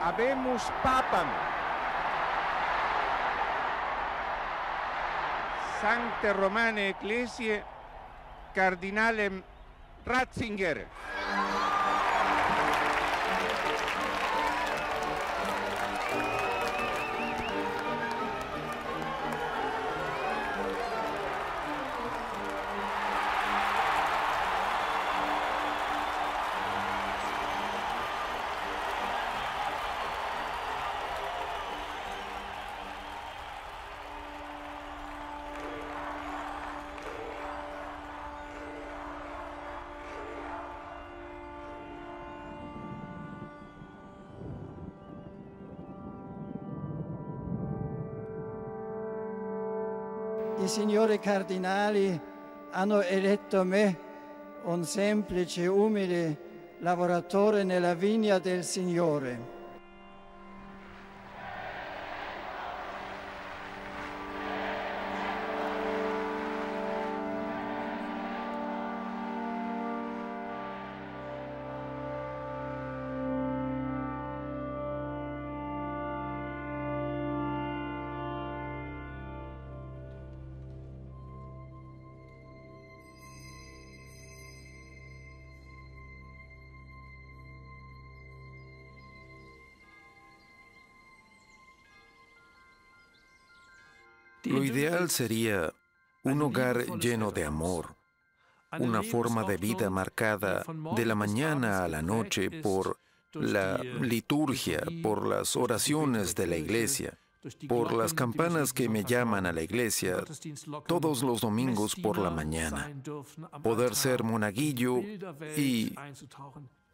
Habemus Papam. Sancte Romane Ecclesiae Cardinalem Ratzinger. I signori cardinali hanno eletto me, un semplice, umile lavoratore nella vigna del Signore. Lo ideal sería un hogar lleno de amor, una forma de vida marcada de la mañana a la noche por la liturgia, por las oraciones de la iglesia, por las campanas que me llaman a la iglesia todos los domingos por la mañana, poder ser monaguillo y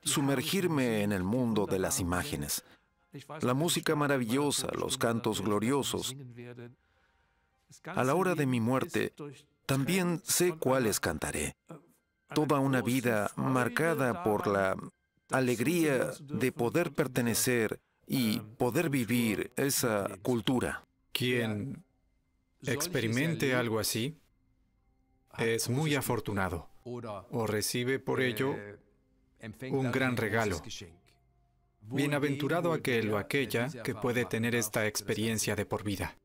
sumergirme en el mundo de las imágenes, la música maravillosa, los cantos gloriosos. A la hora de mi muerte, también sé cuáles cantaré. Toda una vida marcada por la alegría de poder pertenecer y poder vivir esa cultura. Quien experimente algo así es muy afortunado o recibe por ello un gran regalo. Bienaventurado aquel o aquella que puede tener esta experiencia de por vida.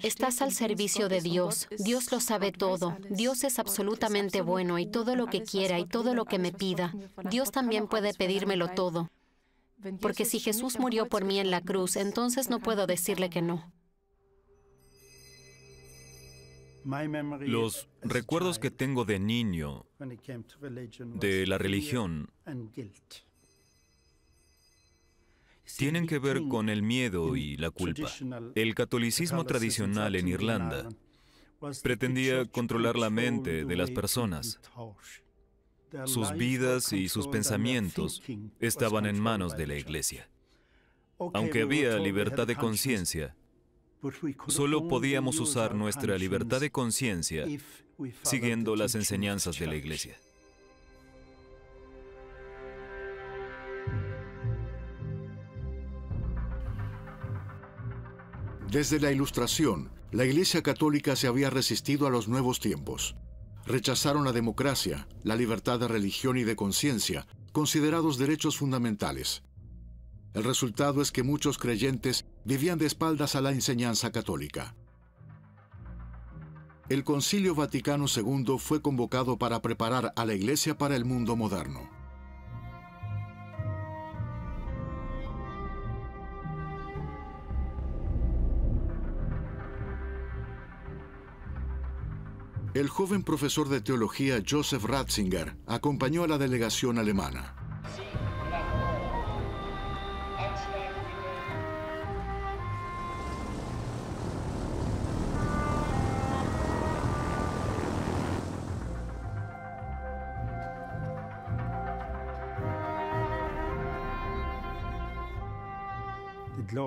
Estás al servicio de Dios. Dios lo sabe todo. Dios es absolutamente bueno y todo lo que quiera y todo lo que me pida. Dios también puede pedírmelo todo. Porque si Jesús murió por mí en la cruz, entonces no puedo decirle que no. Los recuerdos que tengo de niño de la religión tienen que ver con el miedo y la culpa. El catolicismo tradicional en Irlanda pretendía controlar la mente de las personas. Sus vidas y sus pensamientos estaban en manos de la Iglesia. Aunque había libertad de conciencia, solo podíamos usar nuestra libertad de conciencia siguiendo las enseñanzas de la Iglesia. Desde la Ilustración, la Iglesia Católica se había resistido a los nuevos tiempos. Rechazaron la democracia, la libertad de religión y de conciencia, considerados derechos fundamentales. El resultado es que muchos creyentes vivían de espaldas a la enseñanza católica. El Concilio Vaticano II fue convocado para preparar a la Iglesia para el mundo moderno. El joven profesor de teología Joseph Ratzinger acompañó a la delegación alemana.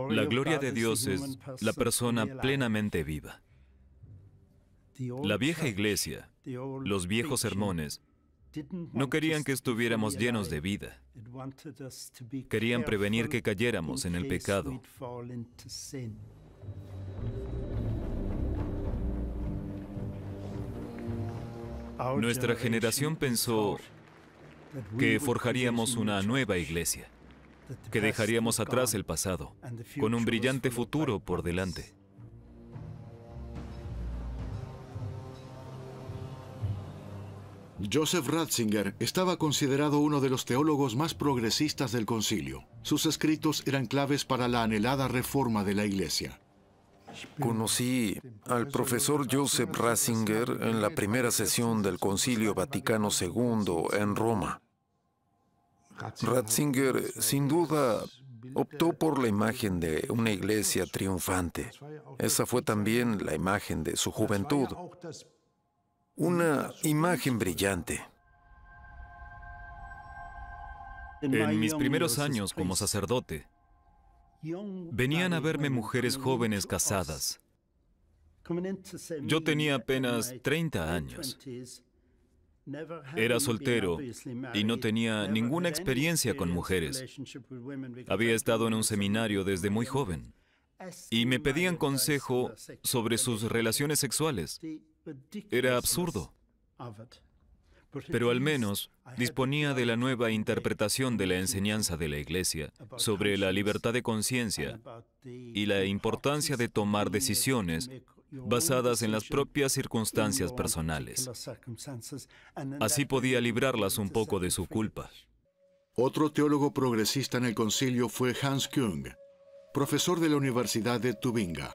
La gloria de Dios es la persona plenamente viva. La vieja iglesia, los viejos sermones, no querían que estuviéramos llenos de vida. Querían prevenir que cayéramos en el pecado. Nuestra generación pensó que forjaríamos una nueva iglesia, que dejaríamos atrás el pasado, con un brillante futuro por delante. Joseph Ratzinger estaba considerado uno de los teólogos más progresistas del concilio. Sus escritos eran claves para la anhelada reforma de la Iglesia. Conocí al profesor Joseph Ratzinger en la primera sesión del Concilio Vaticano II en Roma. Ratzinger, sin duda, optó por la imagen de una iglesia triunfante. Esa fue también la imagen de su juventud. Una imagen brillante. En mis primeros años como sacerdote, venían a verme mujeres jóvenes casadas. Yo tenía apenas 30 años. Era soltero y no tenía ninguna experiencia con mujeres. Había estado en un seminario desde muy joven y me pedían consejo sobre sus relaciones sexuales. Era absurdo, pero al menos disponía de la nueva interpretación de la enseñanza de la Iglesia sobre la libertad de conciencia y la importancia de tomar decisiones basadas en las propias circunstancias personales. Así podía librarlas un poco de su culpa. Otro teólogo progresista en el concilio fue Hans Küng, profesor de la Universidad de Tubinga.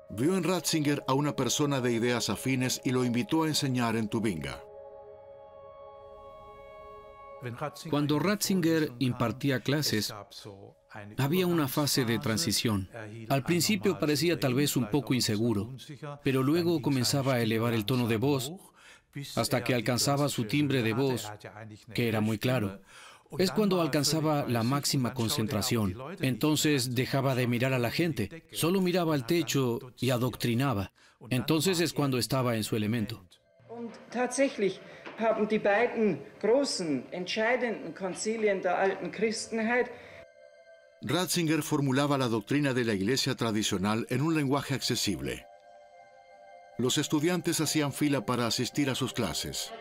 Vio en Ratzinger a una persona de ideas afines y lo invitó a enseñar en Tubinga. Cuando Ratzinger impartía clases, había una fase de transición. Al principio parecía tal vez un poco inseguro, pero luego comenzaba a elevar el tono de voz hasta que alcanzaba su timbre de voz, que era muy claro. Es cuando alcanzaba la máxima concentración. Entonces dejaba de mirar a la gente, solo miraba al techo y adoctrinaba. Entonces es cuando estaba en su elemento. Tatsächlich haben die beiden großen, entscheidenden Konzilien der alten Christenheit Ratzinger formulaba la doctrina de la Iglesia tradicional en un lenguaje accesible. Los estudiantes hacían fila para asistir a sus clases.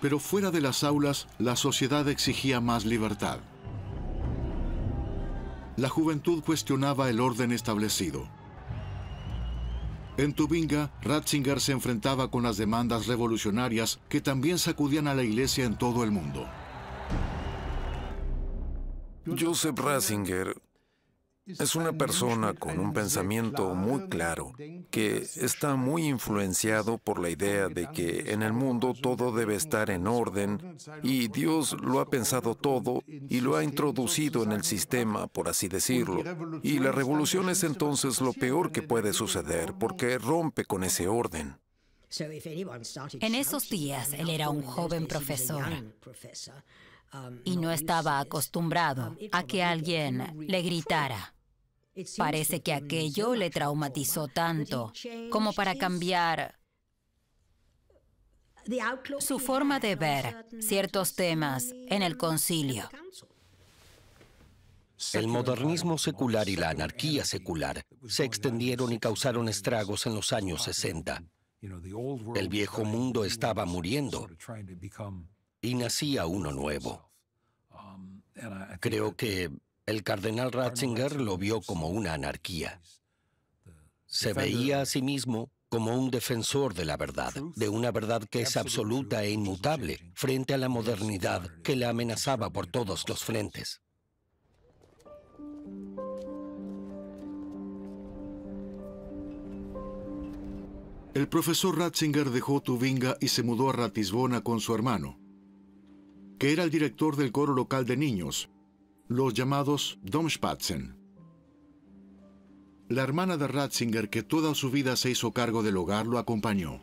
Pero fuera de las aulas, la sociedad exigía más libertad. La juventud cuestionaba el orden establecido. En Tubinga, Ratzinger se enfrentaba con las demandas revolucionarias que también sacudían a la Iglesia en todo el mundo. Joseph Ratzinger es una persona con un pensamiento muy claro, que está muy influenciado por la idea de que en el mundo todo debe estar en orden y Dios lo ha pensado todo y lo ha introducido en el sistema, por así decirlo. Y la revolución es entonces lo peor que puede suceder porque rompe con ese orden. En esos días, él era un joven profesor y no estaba acostumbrado a que alguien le gritara. Parece que aquello le traumatizó tanto como para cambiar su forma de ver ciertos temas en el concilio. El modernismo secular y la anarquía secular se extendieron y causaron estragos en los años 60. El viejo mundo estaba muriendo y nacía uno nuevo. Creo que el cardenal Ratzinger lo vio como una anarquía. Se veía a sí mismo como un defensor de la verdad, de una verdad que es absoluta e inmutable frente a la modernidad que le amenazaba por todos los frentes. El profesor Ratzinger dejó Tubinga y se mudó a Ratisbona con su hermano, que era el director del coro local de niños, los llamados Domspatzen. La hermana de Ratzinger, que toda su vida se hizo cargo del hogar, lo acompañó.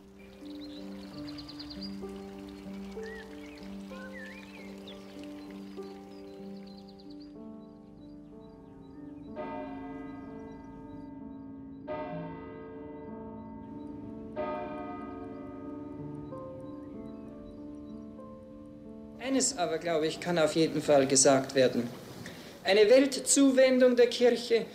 Eines aber, glaube ich, kann auf jeden Fall gesagt werden. Eine Weltzuwendung der Kirche,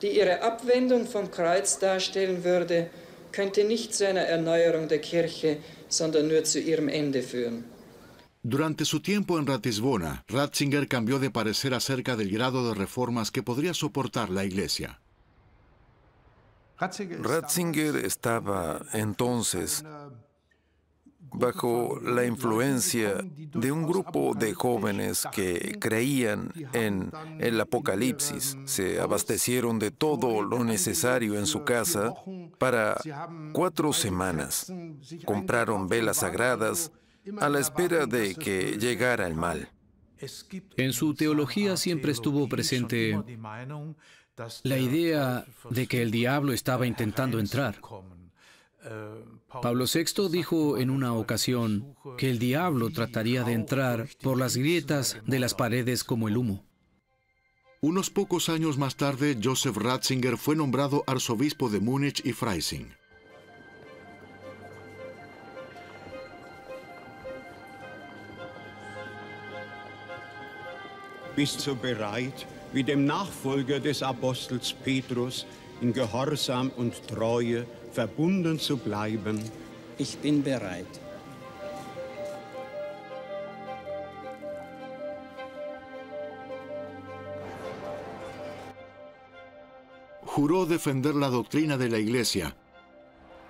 die ihre Abwendung vom Kreuz darstellen würde könnte nicht zu einer Erneuerung der Kirche, sondern nur zu ihrem Ende führen. Durante su tiempo en Ratisbona, Ratzinger cambió de parecer acerca del grado de reformas que podría soportar la Iglesia. Ratzinger estaba entonces bajo la influencia de un grupo de jóvenes que creían en el Apocalipsis. Se abastecieron de todo lo necesario en su casa para 4 semanas. Compraron velas sagradas a la espera de que llegara el mal. En su teología siempre estuvo presente la idea de que el diablo estaba intentando entrar. Pablo VI dijo en una ocasión que el diablo trataría de entrar por las grietas de las paredes como el humo. Unos pocos años más tarde, Joseph Ratzinger fue nombrado arzobispo de Múnich y Freising. Bist du bereit, wie dem Nachfolger des Apostels Petrus, in Gehorsam und Treue verbunden zu bleiben? Ich bin bereit. Juró defender la doctrina de la Iglesia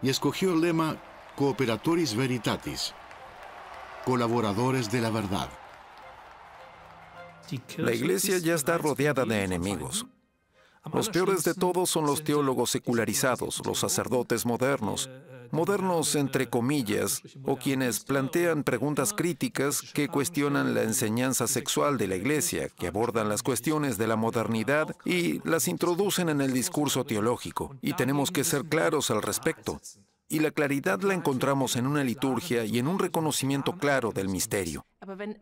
y escogió el lema Cooperatoris Veritatis, colaboradores de la verdad. La Iglesia ya está rodeada de enemigos. Los peores de todos son los teólogos secularizados, los sacerdotes modernos entre comillas, o quienes plantean preguntas críticas que cuestionan la enseñanza sexual de la Iglesia, que abordan las cuestiones de la modernidad y las introducen en el discurso teológico. Y tenemos que ser claros al respecto. Y la claridad la encontramos en una liturgia y en un reconocimiento claro del misterio.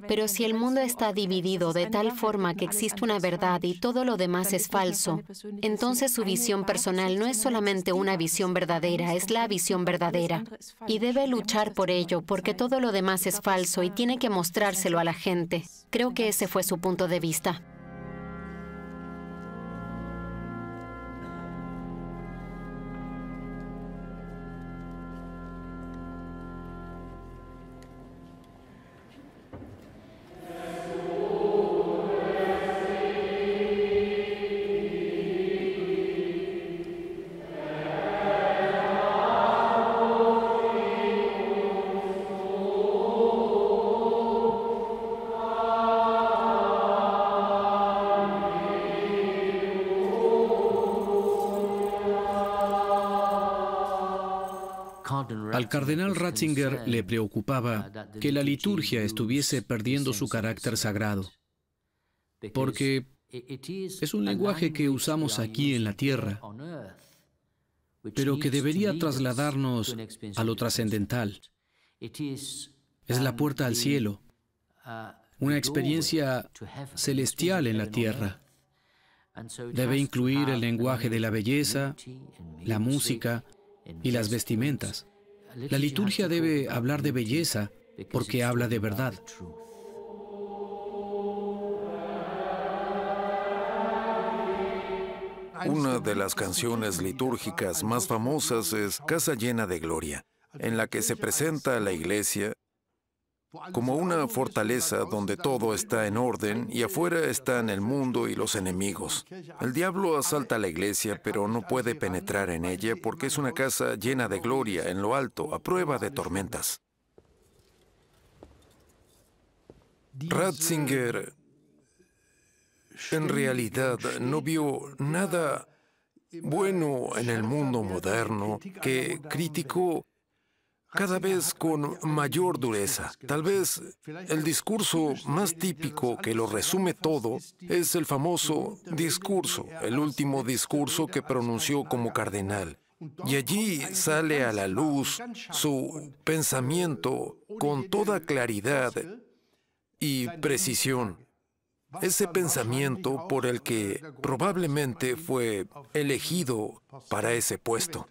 Pero si el mundo está dividido de tal forma que existe una verdad y todo lo demás es falso, entonces su visión personal no es solamente una visión verdadera, es la visión verdadera. Y debe luchar por ello, porque todo lo demás es falso y tiene que mostrárselo a la gente. Creo que ese fue su punto de vista. Al cardenal Ratzinger le preocupaba que la liturgia estuviese perdiendo su carácter sagrado, porque es un lenguaje que usamos aquí en la tierra, pero que debería trasladarnos a lo trascendental. Es la puerta al cielo, una experiencia celestial en la tierra. Debe incluir el lenguaje de la belleza, la música y las vestimentas. La liturgia debe hablar de belleza porque habla de verdad. Una de las canciones litúrgicas más famosas es Casa llena de gloria, en la que se presenta a la Iglesia como una fortaleza donde todo está en orden y afuera están el mundo y los enemigos. El diablo asalta a la Iglesia, pero no puede penetrar en ella porque es una casa llena de gloria en lo alto, a prueba de tormentas. Ratzinger en realidad no vio nada bueno en el mundo moderno, que criticó cada vez con mayor dureza. Tal vez el discurso más típico que lo resume todo es el famoso discurso, el último discurso que pronunció como cardenal. Y allí sale a la luz su pensamiento con toda claridad y precisión. Ese pensamiento por el que probablemente fue elegido para ese puesto.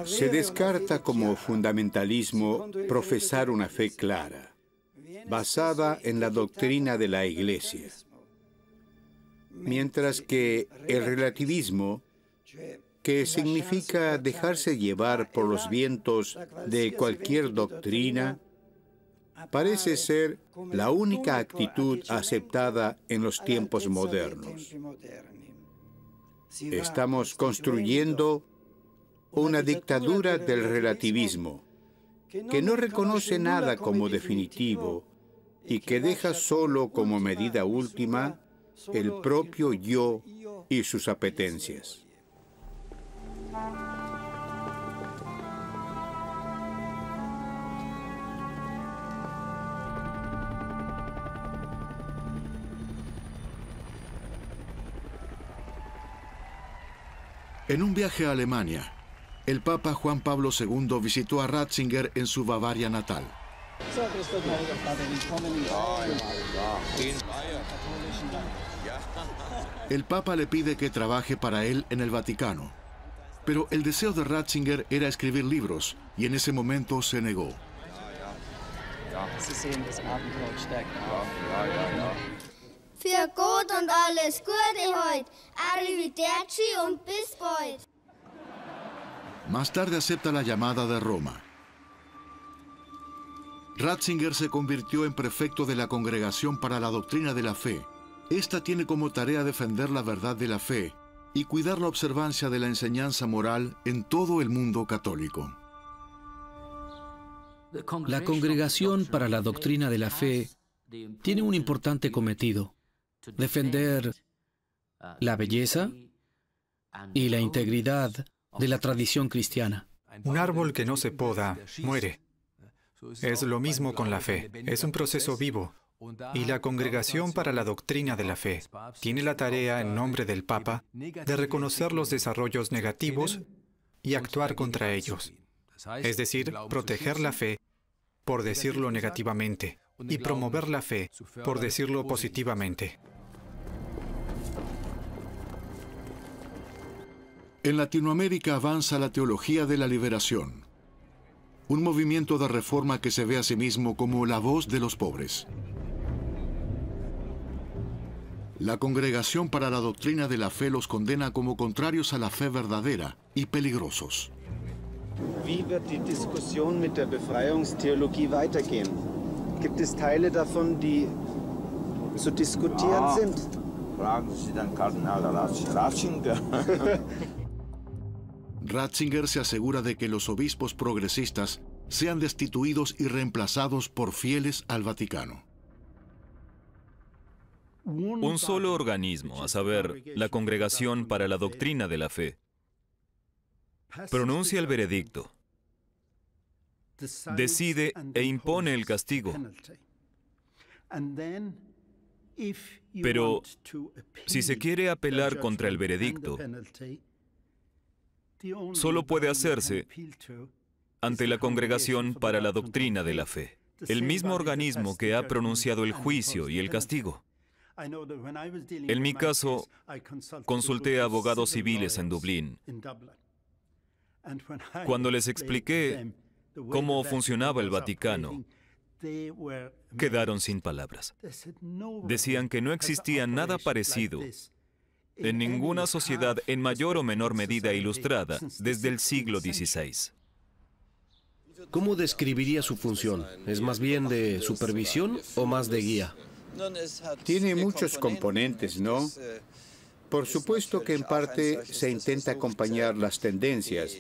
Se descarta como fundamentalismo profesar una fe clara, basada en la doctrina de la Iglesia, mientras que el relativismo, que significa dejarse llevar por los vientos de cualquier doctrina, parece ser la única actitud aceptada en los tiempos modernos. Estamos construyendo una dictadura del relativismo, que no reconoce nada como definitivo y que deja solo como medida última el propio yo y sus apetencias. En un viaje a Alemania, el Papa Juan Pablo II visitó a Ratzinger en su Bavaria natal. El Papa le pide que trabaje para él en el Vaticano, pero el deseo de Ratzinger era escribir libros, y en ese momento se negó. Für Gott und alles Gute heut. Arrivederci und bis bald. Más tarde acepta la llamada de Roma. Ratzinger se convirtió en prefecto de la Congregación para la Doctrina de la Fe. Esta tiene como tarea defender la verdad de la fe y cuidar la observancia de la enseñanza moral en todo el mundo católico. La Congregación para la Doctrina de la Fe tiene un importante cometido: defender la belleza y la integridad de la tradición cristiana. Un árbol que no se poda muere. Es lo mismo con la fe. Es un proceso vivo. Y la Congregación para la Doctrina de la Fe tiene la tarea, en nombre del Papa, de reconocer los desarrollos negativos y actuar contra ellos. Es decir, proteger la fe, por decirlo negativamente, y promover la fe, por decirlo positivamente. En Latinoamérica avanza la teología de la liberación, un movimiento de reforma que se ve a sí mismo como la voz de los pobres. La Congregación para la Doctrina de la Fe los condena como contrarios a la fe verdadera y peligrosos. Wie wird die Diskussion mit der Befreiungstheologie weitergehen? Gibt es Teile davon, die zu diskutieren sind? Fragen Sie den Kardinal Ratzinger. Ratzinger se asegura de que los obispos progresistas sean destituidos y reemplazados por fieles al Vaticano. Un solo organismo, a saber, la Congregación para la Doctrina de la Fe, pronuncia el veredicto, decide e impone el castigo. Pero si se quiere apelar contra el veredicto, solo puede hacerse ante la Congregación para la Doctrina de la Fe, el mismo organismo que ha pronunciado el juicio y el castigo. En mi caso, consulté a abogados civiles en Dublín. Cuando les expliqué cómo funcionaba el Vaticano, quedaron sin palabras. Decían que no existía nada parecido en ninguna sociedad en mayor o menor medida ilustrada desde el siglo XVI. ¿Cómo describiría su función? ¿Es más bien de supervisión o más de guía? Tiene muchos componentes, ¿no? Por supuesto que en parte se intenta acompañar las tendencias,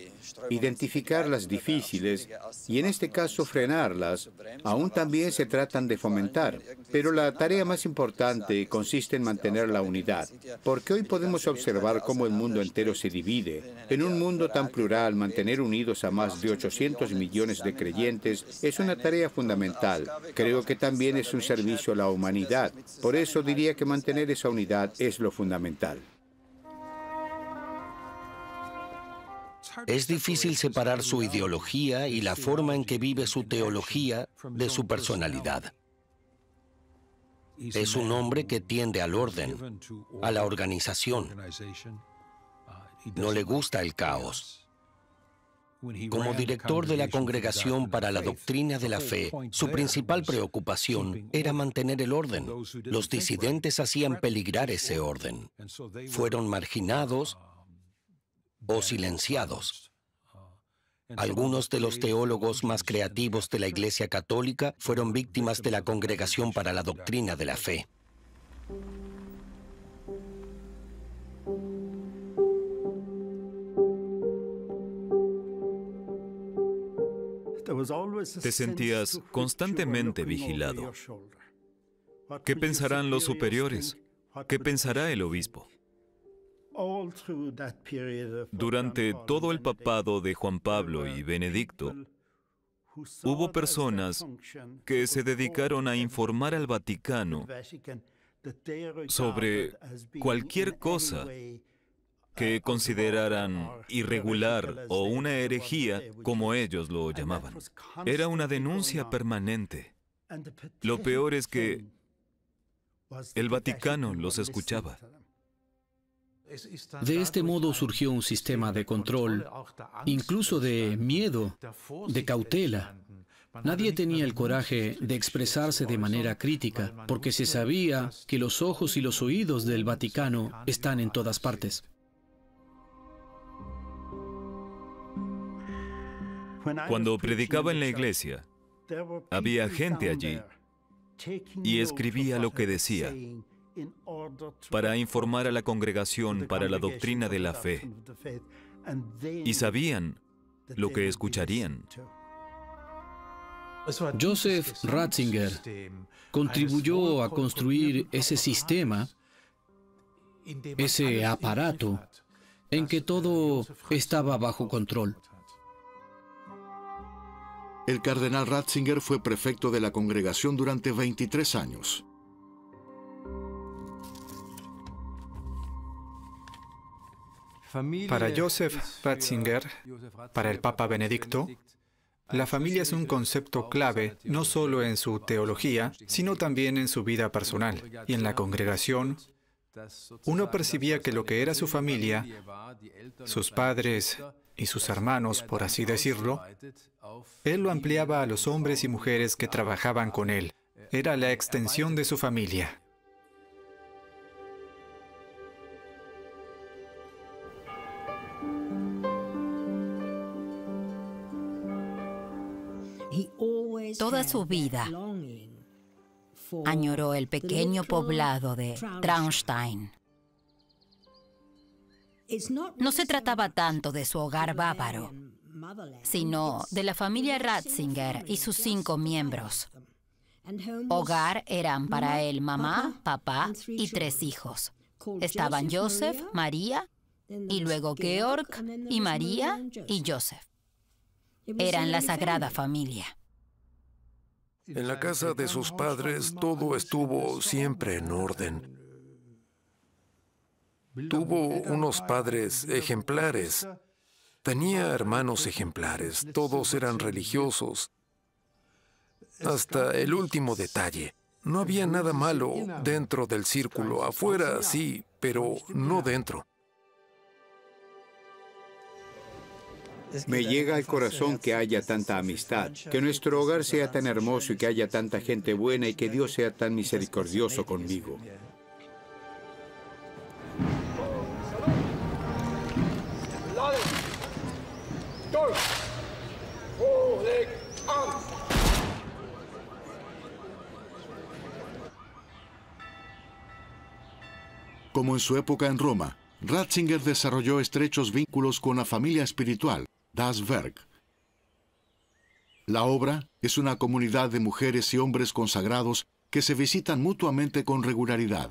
identificar las difíciles y en este caso frenarlas. Aún también se tratan de fomentar, pero la tarea más importante consiste en mantener la unidad, porque hoy podemos observar cómo el mundo entero se divide. En un mundo tan plural, mantener unidos a más de 800 millones de creyentes es una tarea fundamental. Creo que también es un servicio a la humanidad. Por eso diría que mantener esa unidad es lo fundamental. Es difícil separar su ideología y la forma en que vive su teología de su personalidad. Es un hombre que tiende al orden, a la organización. No le gusta el caos. Como director de la Congregación para la Doctrina de la Fe, su principal preocupación era mantener el orden. Los disidentes hacían peligrar ese orden. Fueron marginados o silenciados. Algunos de los teólogos más creativos de la Iglesia Católica fueron víctimas de la Congregación para la Doctrina de la Fe. Te sentías constantemente vigilado. ¿Qué pensarán los superiores? ¿Qué pensará el obispo? Durante todo el papado de Juan Pablo y Benedicto, hubo personas que se dedicaron a informar al Vaticano sobre cualquier cosa que consideraran irregular o una herejía, como ellos lo llamaban. Era una denuncia permanente. Lo peor es que el Vaticano los escuchaba. De este modo surgió un sistema de control, incluso de miedo, de cautela. Nadie tenía el coraje de expresarse de manera crítica, porque se sabía que los ojos y los oídos del Vaticano están en todas partes. Cuando predicaba en la iglesia, había gente allí y escribía lo que decía para informar a la congregación para la doctrina de la fe. Y sabían lo que escucharían. Joseph Ratzinger contribuyó a construir ese sistema, ese aparato, en que todo estaba bajo control. El cardenal Ratzinger fue prefecto de la congregación durante 23 años. Para Joseph Ratzinger, para el Papa Benedicto, la familia es un concepto clave no solo en su teología, sino también en su vida personal. Y en la congregación, uno percibía que lo que era su familia, sus padres y sus hermanos, por así decirlo, él lo ampliaba a los hombres y mujeres que trabajaban con él. Era la extensión de su familia. Toda su vida añoró el pequeño poblado de Traunstein. No se trataba tanto de su hogar bávaro, sino de la familia Ratzinger y sus 5 miembros. Hogar eran para él mamá, papá y 3 hijos. Estaban Joseph, María, y luego Georg y María y Joseph. Eran la Sagrada Familia. En la casa de sus padres todo estuvo siempre en orden. Tuvo unos padres ejemplares. Tenía hermanos ejemplares. Todos eran religiosos. Hasta el último detalle. No había nada malo dentro del círculo. Afuera sí, pero no dentro. Me llega al corazón que haya tanta amistad, que nuestro hogar sea tan hermoso y que haya tanta gente buena y que Dios sea tan misericordioso conmigo. Como en su época en Roma, Ratzinger desarrolló estrechos vínculos con la familia espiritual, Das Werk. La obra es una comunidad de mujeres y hombres consagrados que se visitan mutuamente con regularidad.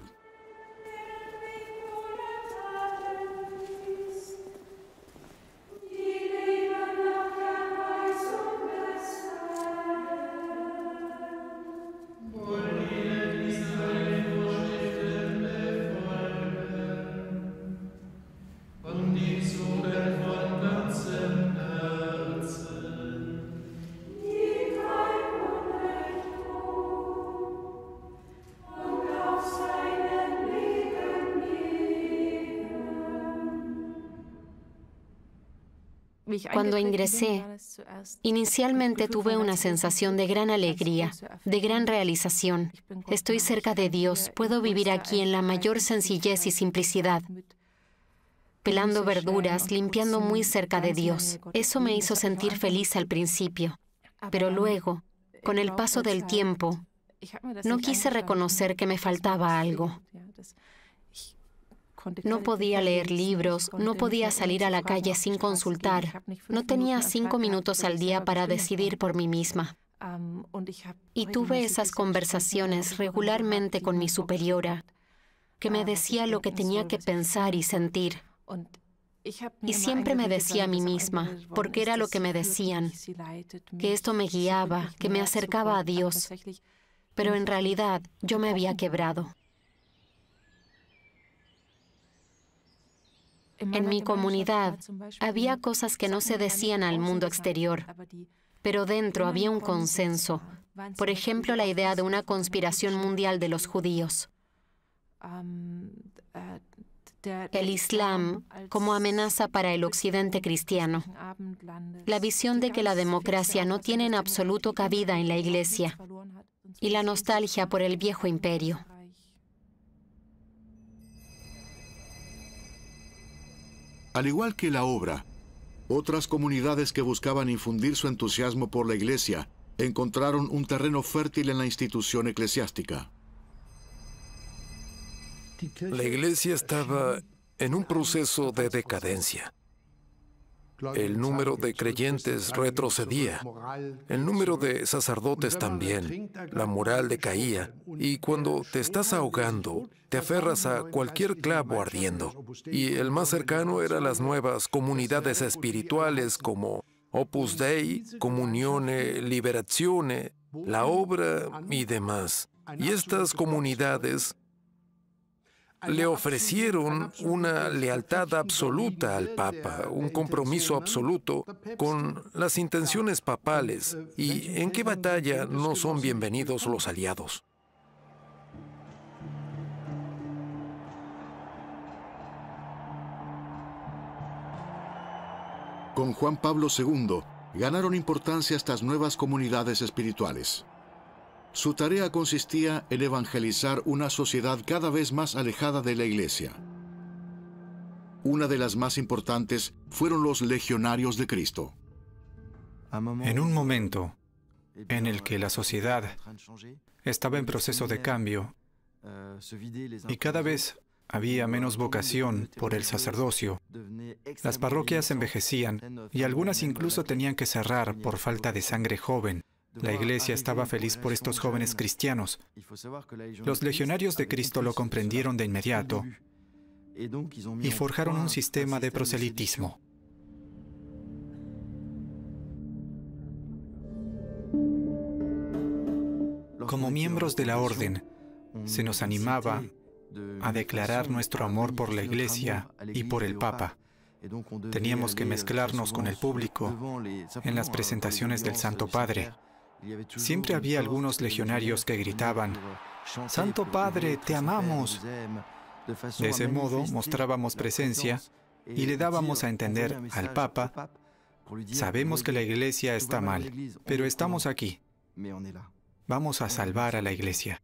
Cuando ingresé, inicialmente tuve una sensación de gran alegría, de gran realización. Estoy cerca de Dios, puedo vivir aquí en la mayor sencillez y simplicidad. pelando verduras, limpiando muy cerca de Dios. Eso me hizo sentir feliz al principio. Pero luego, con el paso del tiempo, no quise reconocer que me faltaba algo. No podía leer libros, no podía salir a la calle sin consultar. No tenía 5 minutos al día para decidir por mí misma. Y tuve esas conversaciones regularmente con mi superiora, que me decía lo que tenía que pensar y sentir. Y siempre me decía a mí misma, porque era lo que me decían, que esto me guiaba, que me acercaba a Dios. Pero en realidad yo me había quebrado. En mi comunidad había cosas que no se decían al mundo exterior, pero dentro había un consenso. Por ejemplo, la idea de una conspiración mundial de los judíos. El Islam como amenaza para el occidente cristiano. La visión de que la democracia no tiene en absoluto cabida en la Iglesia. Y la nostalgia por el viejo imperio. Al igual que la obra, otras comunidades que buscaban infundir su entusiasmo por la Iglesia encontraron un terreno fértil en la institución eclesiástica. La Iglesia estaba en un proceso de decadencia. El número de creyentes retrocedía. El número de sacerdotes también. La moral decaía. Y cuando te estás ahogando, te aferras a cualquier clavo ardiendo. Y el más cercano eran las nuevas comunidades espirituales como Opus Dei, Comunione, Liberazione, La Obra y demás. Y estas comunidades le ofrecieron una lealtad absoluta al Papa, un compromiso absoluto con las intenciones papales. ¿Y en qué batalla no son bienvenidos los aliados? Con Juan Pablo II, ganaron importancia estas nuevas comunidades espirituales. Su tarea consistía en evangelizar una sociedad cada vez más alejada de la Iglesia. Una de las más importantes fueron los legionarios de Cristo. En un momento en el que la sociedad estaba en proceso de cambio y cada vez había menos vocación por el sacerdocio, las parroquias envejecían y algunas incluso tenían que cerrar por falta de sangre joven. La Iglesia estaba feliz por estos jóvenes cristianos. Los legionarios de Cristo lo comprendieron de inmediato y forjaron un sistema de proselitismo. Como miembros de la orden, se nos animaba a declarar nuestro amor por la Iglesia y por el Papa. Teníamos que mezclarnos con el público en las presentaciones del Santo Padre. Siempre había algunos legionarios que gritaban, «Santo Padre, te amamos». De ese modo mostrábamos presencia y le dábamos a entender al Papa, «Sabemos que la Iglesia está mal, pero estamos aquí. Vamos a salvar a la Iglesia».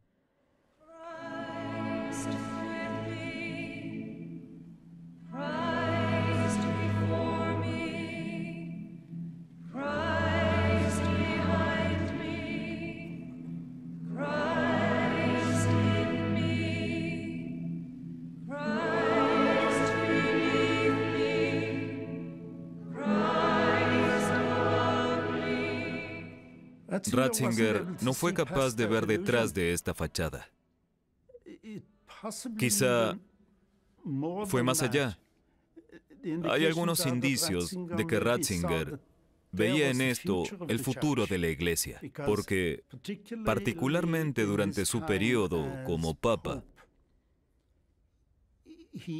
Ratzinger no fue capaz de ver detrás de esta fachada. Quizá fue más allá. Hay algunos indicios de que Ratzinger veía en esto el futuro de la Iglesia, porque particularmente durante su periodo como Papa,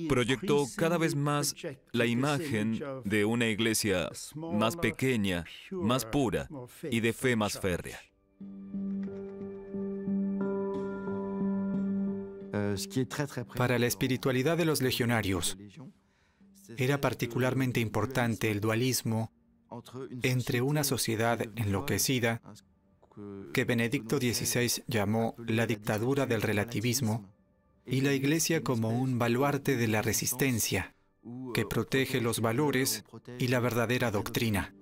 proyectó cada vez más la imagen de una iglesia más pequeña, más pura y de fe más férrea. Para la espiritualidad de los legionarios, era particularmente importante el dualismo entre una sociedad enloquecida, que Benedicto XVI llamó la dictadura del relativismo, y la Iglesia como un baluarte de la resistencia, que protege los valores y la verdadera doctrina.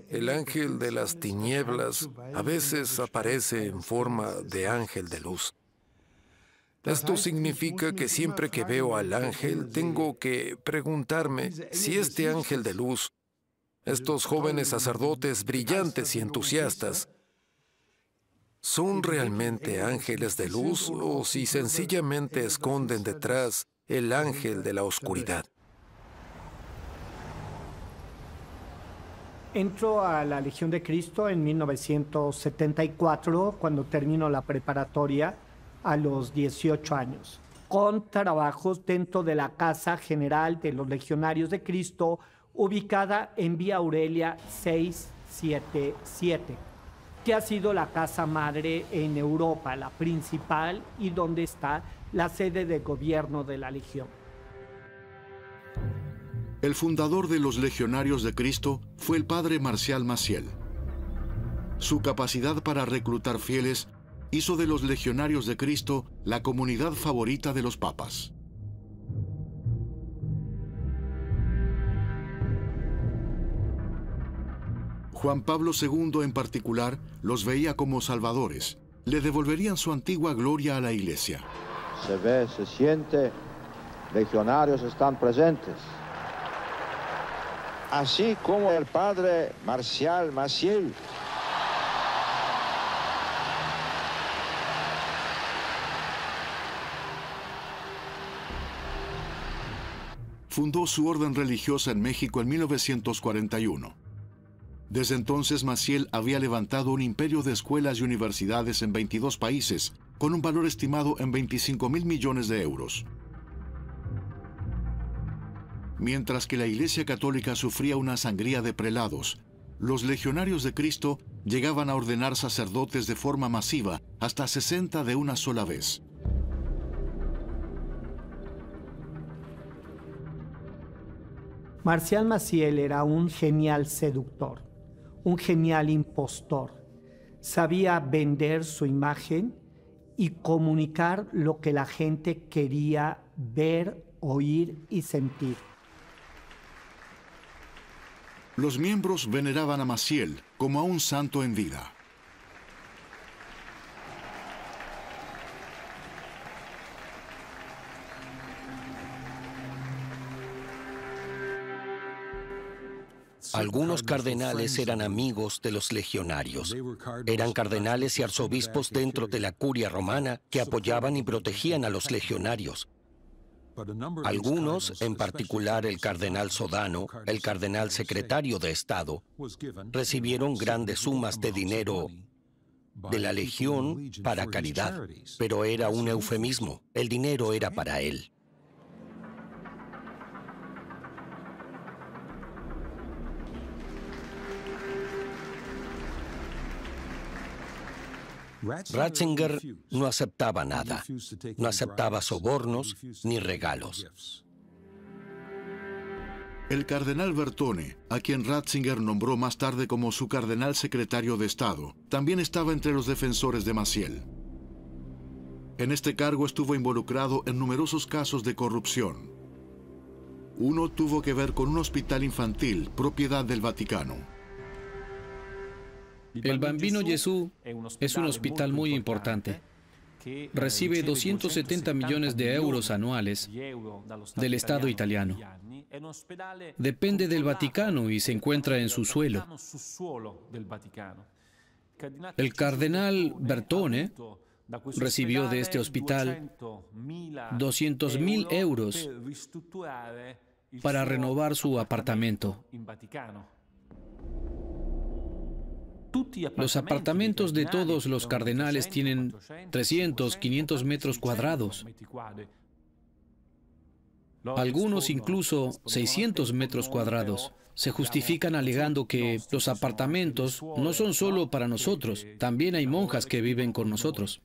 El ángel de las tinieblas a veces aparece en forma de ángel de luz. Esto significa que siempre que veo al ángel, tengo que preguntarme si este ángel de luz, estos jóvenes sacerdotes brillantes y entusiastas, ¿son realmente ángeles de luz o si sencillamente esconden detrás el ángel de la oscuridad? Entro a la Legión de Cristo en 1974, cuando termino la preparatoria a los 18 años, con trabajos dentro de la Casa General de los Legionarios de Cristo, ubicada en Vía Aurelia 677, que ha sido la casa madre en Europa, la principal y donde está la sede de gobierno de la Legión. El fundador de los Legionarios de Cristo fue el padre Marcial Maciel. Su capacidad para reclutar fieles hizo de los Legionarios de Cristo la comunidad favorita de los papas. Juan Pablo II en particular los veía como salvadores. Le devolverían su antigua gloria a la Iglesia. Se ve, se siente, legionarios están presentes. Así como el padre Marcial Maciel. Fundó su orden religiosa en México en 1941. Desde entonces, Maciel había levantado un imperio de escuelas y universidades en 22 países, con un valor estimado en 25.000 millones de euros. Mientras que la Iglesia Católica sufría una sangría de prelados, los Legionarios de Cristo llegaban a ordenar sacerdotes de forma masiva, hasta 60 de una sola vez. Marcial Maciel era un genial seductor, un genial impostor. Sabía vender su imagen y comunicar lo que la gente quería ver, oír y sentir. Los miembros veneraban a Maciel como a un santo en vida. Algunos cardenales eran amigos de los legionarios. Eran cardenales y arzobispos dentro de la curia romana que apoyaban y protegían a los legionarios. Algunos, en particular el cardenal Sodano, el cardenal secretario de Estado, recibieron grandes sumas de dinero de la Legión para caridad, pero era un eufemismo. El dinero era para él. Ratzinger no aceptaba nada, no aceptaba sobornos ni regalos. El cardenal Bertone, a quien Ratzinger nombró más tarde como su cardenal secretario de Estado, también estaba entre los defensores de Maciel. En este cargo estuvo involucrado en numerosos casos de corrupción. Uno tuvo que ver con un hospital infantil, propiedad del Vaticano. El Bambino Gesù es un hospital muy importante. Recibe 270 millones de euros anuales del Estado italiano. Depende del Vaticano y se encuentra en su suelo. El cardenal Bertone recibió de este hospital 200.000 euros para renovar su apartamento. Los apartamentos de todos los cardenales tienen 300, 500 metros cuadrados. Algunos incluso 600 metros cuadrados. Se justifican alegando que los apartamentos no son solo para nosotros, también hay monjas que viven con nosotros.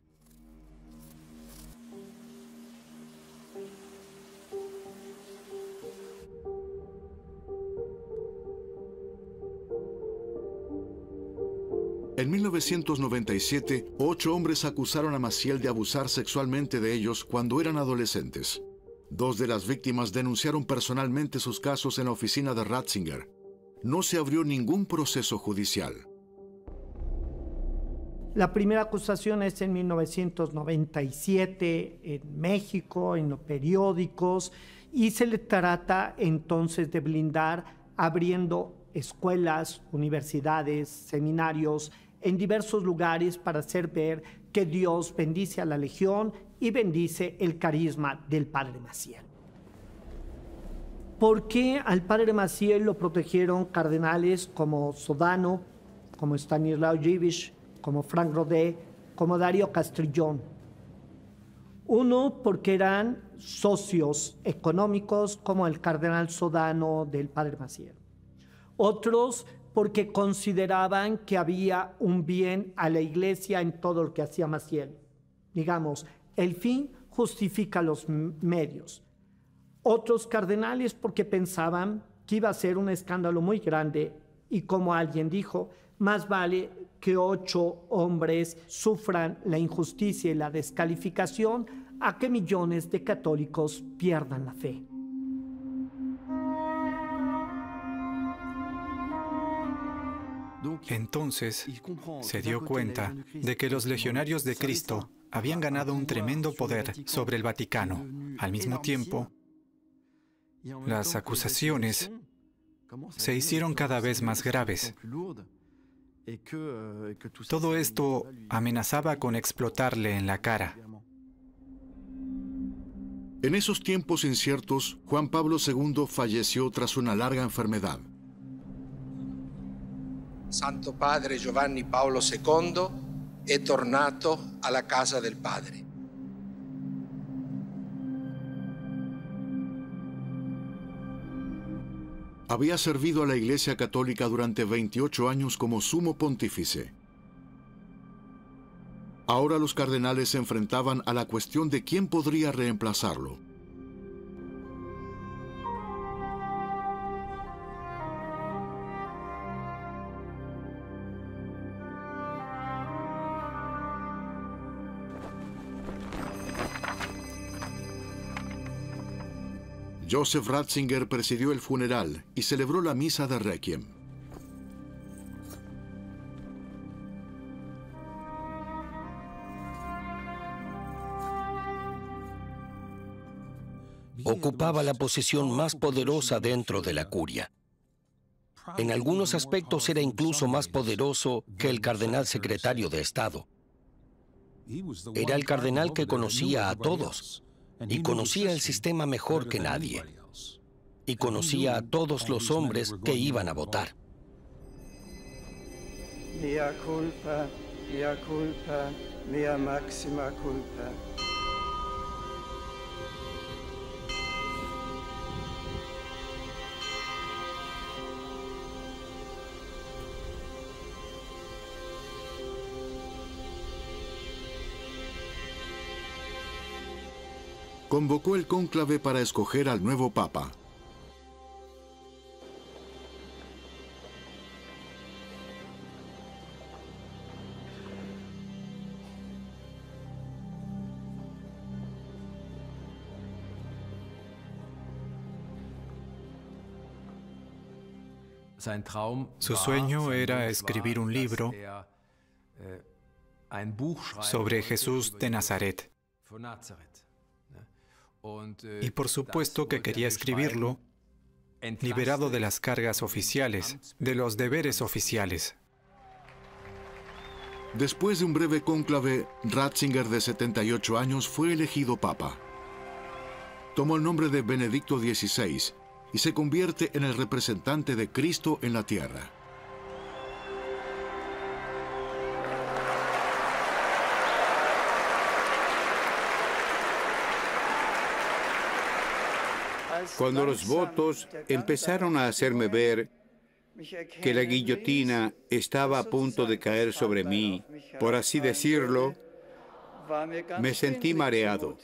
En 1997, 8 hombres acusaron a Maciel de abusar sexualmente de ellos cuando eran adolescentes. 2 de las víctimas denunciaron personalmente sus casos en la oficina de Ratzinger. No se abrió ningún proceso judicial. La primera acusación es en 1997 en México, en los periódicos, y se le trata entonces de blindar abriendo escuelas, universidades, seminarios en diversos lugares para hacer ver que Dios bendice a la Legión y bendice el carisma del padre Maciel. ¿Por qué al padre Maciel lo protegieron cardenales como Sodano, como Stanislao Dziwisz, como Frank Rodet, como Dario Castrillón? Uno, porque eran socios económicos como el cardenal Sodano del padre Maciel. Otros, porque consideraban que había un bien a la iglesia en todo lo que hacía Maciel. Digamos, el fin justifica los medios. Otros cardenales porque pensaban que iba a ser un escándalo muy grande y, como alguien dijo, más vale que 8 hombres sufran la injusticia y la descalificación a que millones de católicos pierdan la fe. Entonces se dio cuenta de que los legionarios de Cristo habían ganado un tremendo poder sobre el Vaticano. Al mismo tiempo, las acusaciones se hicieron cada vez más graves. Todo esto amenazaba con explotarle en la cara. En esos tiempos inciertos, Juan Pablo II falleció tras una larga enfermedad. Santo Padre Giovanni Paolo II è tornato alla casa del Padre. Había servido a la Iglesia Católica durante 28 años como sumo pontífice. Ahora los cardenales se enfrentaban a la cuestión de quién podría reemplazarlo. Joseph Ratzinger presidió el funeral y celebró la misa de Requiem. Ocupaba la posición más poderosa dentro de la curia. En algunos aspectos era incluso más poderoso que el cardenal secretario de Estado. Era el cardenal que conocía a todos. Y conocía el sistema mejor que nadie. Y conocía a todos los hombres que iban a votar. Mea culpa, mea máxima culpa. Convocó el cónclave para escoger al nuevo papa. Su sueño era escribir un libro sobre Jesús de Nazaret. Y por supuesto que quería escribirlo liberado de las cargas oficiales, de los deberes oficiales. Después de un breve cónclave, Ratzinger, de 78 años, fue elegido papa. Tomó el nombre de Benedicto XVI y se convierte en el representante de Cristo en la tierra. Cuando los votos empezaron a hacerme ver que la guillotina estaba a punto de caer sobre mí, por así decirlo, me sentí mareado.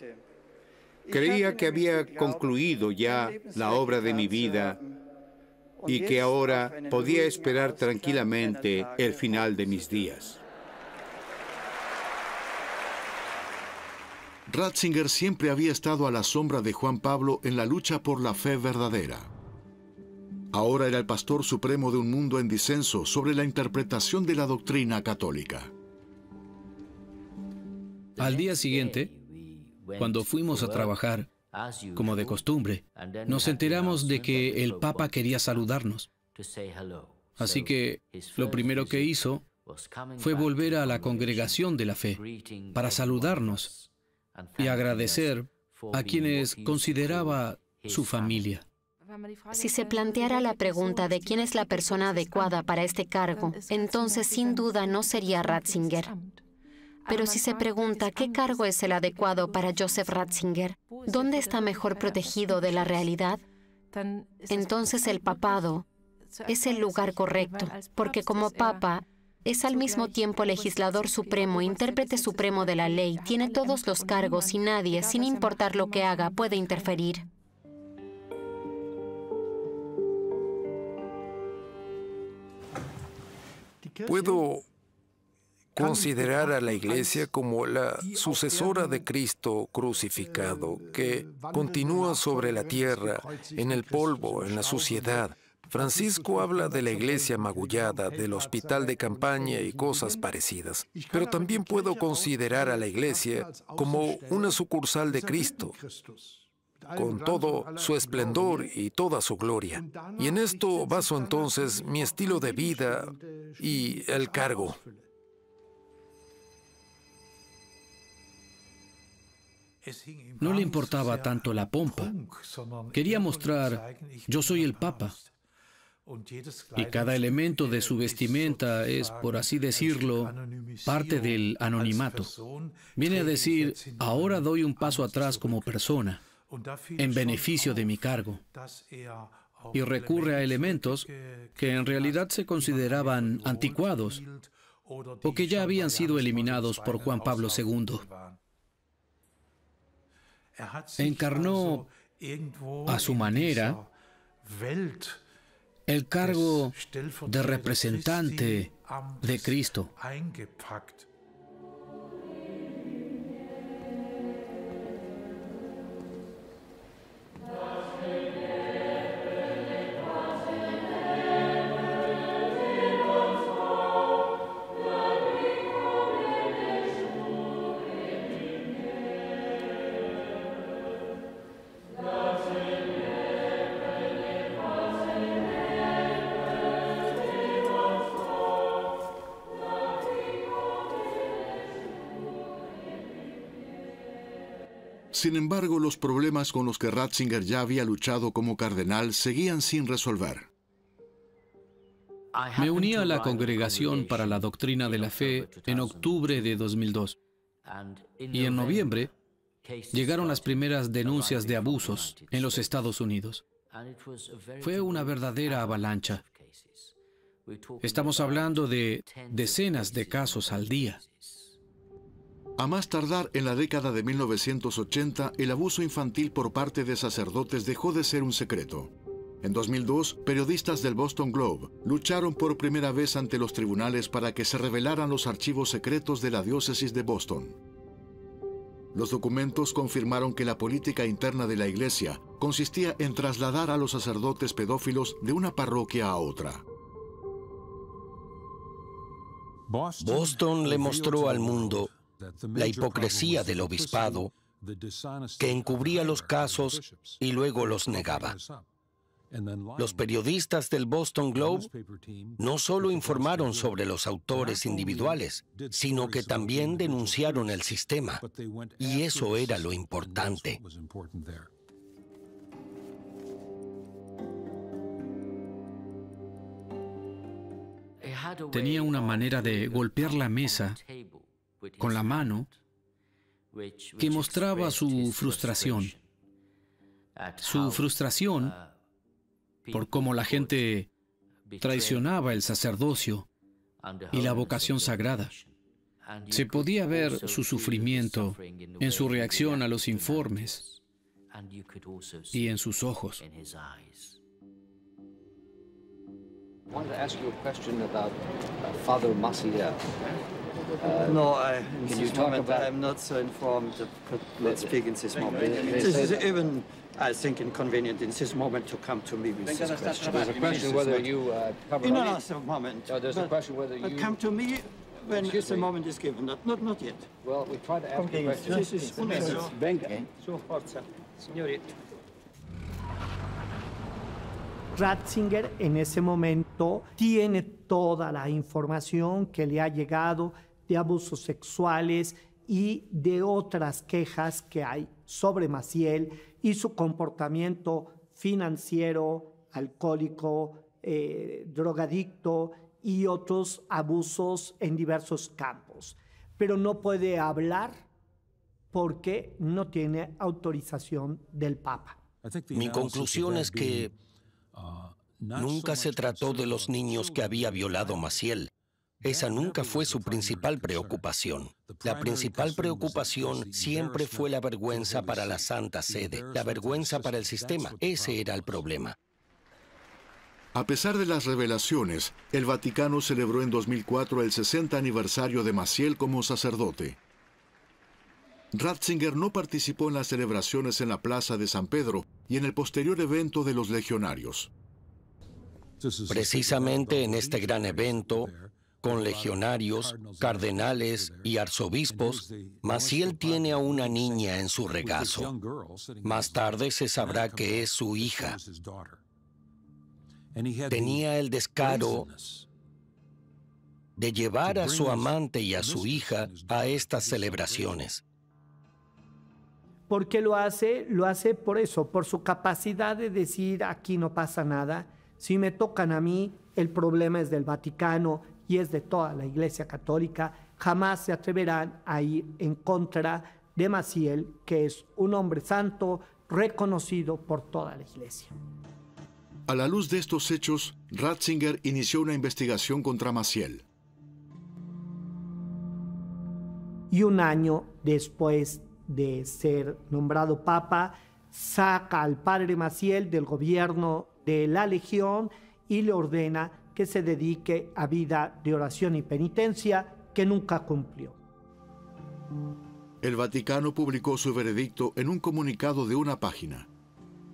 Creía que había concluido ya la obra de mi vida y que ahora podía esperar tranquilamente el final de mis días. Ratzinger siempre había estado a la sombra de Juan Pablo en la lucha por la fe verdadera. Ahora era el pastor supremo de un mundo en disenso sobre la interpretación de la doctrina católica. Al día siguiente, cuando fuimos a trabajar, como de costumbre, nos enteramos de que el Papa quería saludarnos. Así que lo primero que hizo fue volver a la congregación de la fe para saludarnos y agradecer a quienes consideraba su familia. Si se planteara la pregunta de quién es la persona adecuada para este cargo, entonces sin duda no sería Ratzinger. Pero si se pregunta qué cargo es el adecuado para Joseph Ratzinger, ¿dónde está mejor protegido de la realidad? Entonces el papado es el lugar correcto, porque como papa es al mismo tiempo legislador supremo, intérprete supremo de la ley, tiene todos los cargos y nadie, sin importar lo que haga, puede interferir. Puedo considerar a la Iglesia como la sucesora de Cristo crucificado, que continúa sobre la tierra, en el polvo, en la suciedad. Francisco habla de la iglesia magullada, del hospital de campaña y cosas parecidas. Pero también puedo considerar a la iglesia como una sucursal de Cristo, con todo su esplendor y toda su gloria. Y en esto baso entonces mi estilo de vida y el cargo. No le importaba tanto la pompa. Quería mostrar, yo soy el Papa. Y cada elemento de su vestimenta es, por así decirlo, parte del anonimato. Viene a decir, ahora doy un paso atrás como persona, en beneficio de mi cargo. Y recurre a elementos que en realidad se consideraban anticuados o que ya habían sido eliminados por Juan Pablo II. Encarnó a su manera el cargo de representante de Cristo. Sin embargo, los problemas con los que Ratzinger ya había luchado como cardenal seguían sin resolver. Me uní a la Congregación para la Doctrina de la Fe en octubre de 2002. Y en noviembre llegaron las primeras denuncias de abusos en los Estados Unidos. Fue una verdadera avalancha. Estamos hablando de decenas de casos al día. A más tardar en la década de 1980, el abuso infantil por parte de sacerdotes dejó de ser un secreto. En 2002, periodistas del Boston Globe lucharon por primera vez ante los tribunales para que se revelaran los archivos secretos de la diócesis de Boston. Los documentos confirmaron que la política interna de la Iglesia consistía en trasladar a los sacerdotes pedófilos de una parroquia a otra. Boston le mostró al mundo la hipocresía del obispado, que encubría los casos y luego los negaba. Los periodistas del Boston Globe no solo informaron sobre los autores individuales, sino que también denunciaron el sistema. Y eso era lo importante. Tenía una manera de golpear la mesa con la mano que mostraba su frustración. Su frustración por cómo la gente traicionaba el sacerdocio y la vocación sagrada. Se podía ver su sufrimiento en su reacción a los informes y en sus ojos. wanted to ask you a question about Father Maciel. No, can you talk about? I'm not so informed. Could not speak in this moment. It is even, I think, inconvenient in this moment to come to me with this question. There's a question whether you cover. No, it's a moment. There's a question whether you. Come to me when the moment is given. Not yet. Well, we try to ask you questions. This is un momento. Venga. Su forza, signori. Ratzinger en ese momento tiene toda la información que le ha llegado de abusos sexuales y de otras quejas que hay sobre Maciel y su comportamiento financiero, alcohólico, drogadicto y otros abusos en diversos campos. Pero no puede hablar porque no tiene autorización del Papa. Mi conclusión es que nunca se trató de los niños que había violado Maciel. Esa nunca fue su principal preocupación. La principal preocupación siempre fue la vergüenza para la Santa Sede, la vergüenza para el sistema. Ese era el problema. A pesar de las revelaciones, el Vaticano celebró en 2004 el 60 aniversario de Maciel como sacerdote. Ratzinger no participó en las celebraciones en la Plaza de San Pedro y en el posterior evento de los legionarios. Precisamente en este gran evento, con legionarios, cardenales y arzobispos, Maciel tiene a una niña en su regazo. Más tarde se sabrá que es su hija. Tenía el descaro de llevar a su amante y a su hija a estas celebraciones. ¿Por qué lo hace? Lo hace por eso, por su capacidad de decir aquí no pasa nada. Si me tocan a mí, el problema es del Vaticano y es de toda la Iglesia Católica. Jamás se atreverán a ir en contra de Maciel, que es un hombre santo reconocido por toda la Iglesia. A la luz de estos hechos, Ratzinger inició una investigación contra Maciel. Y un año después de ser nombrado Papa, saca al padre Maciel del gobierno de la Legión y le ordena que se dedique a vida de oración y penitencia, que nunca cumplió. El Vaticano publicó su veredicto en un comunicado de una página.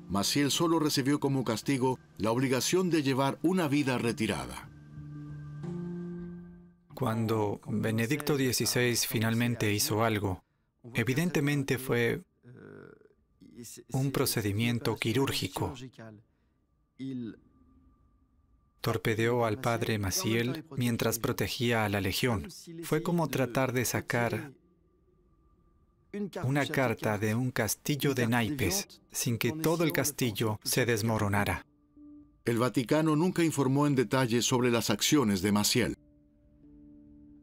Maciel solo recibió como castigo la obligación de llevar una vida retirada. Cuando Benedicto XVI finalmente hizo algo, evidentemente fue un procedimiento quirúrgico. Torpedeó al padre Maciel mientras protegía a la Legión. Fue como tratar de sacar una carta de un castillo de naipes sin que todo el castillo se desmoronara. El Vaticano nunca informó en detalle sobre las acciones de Maciel.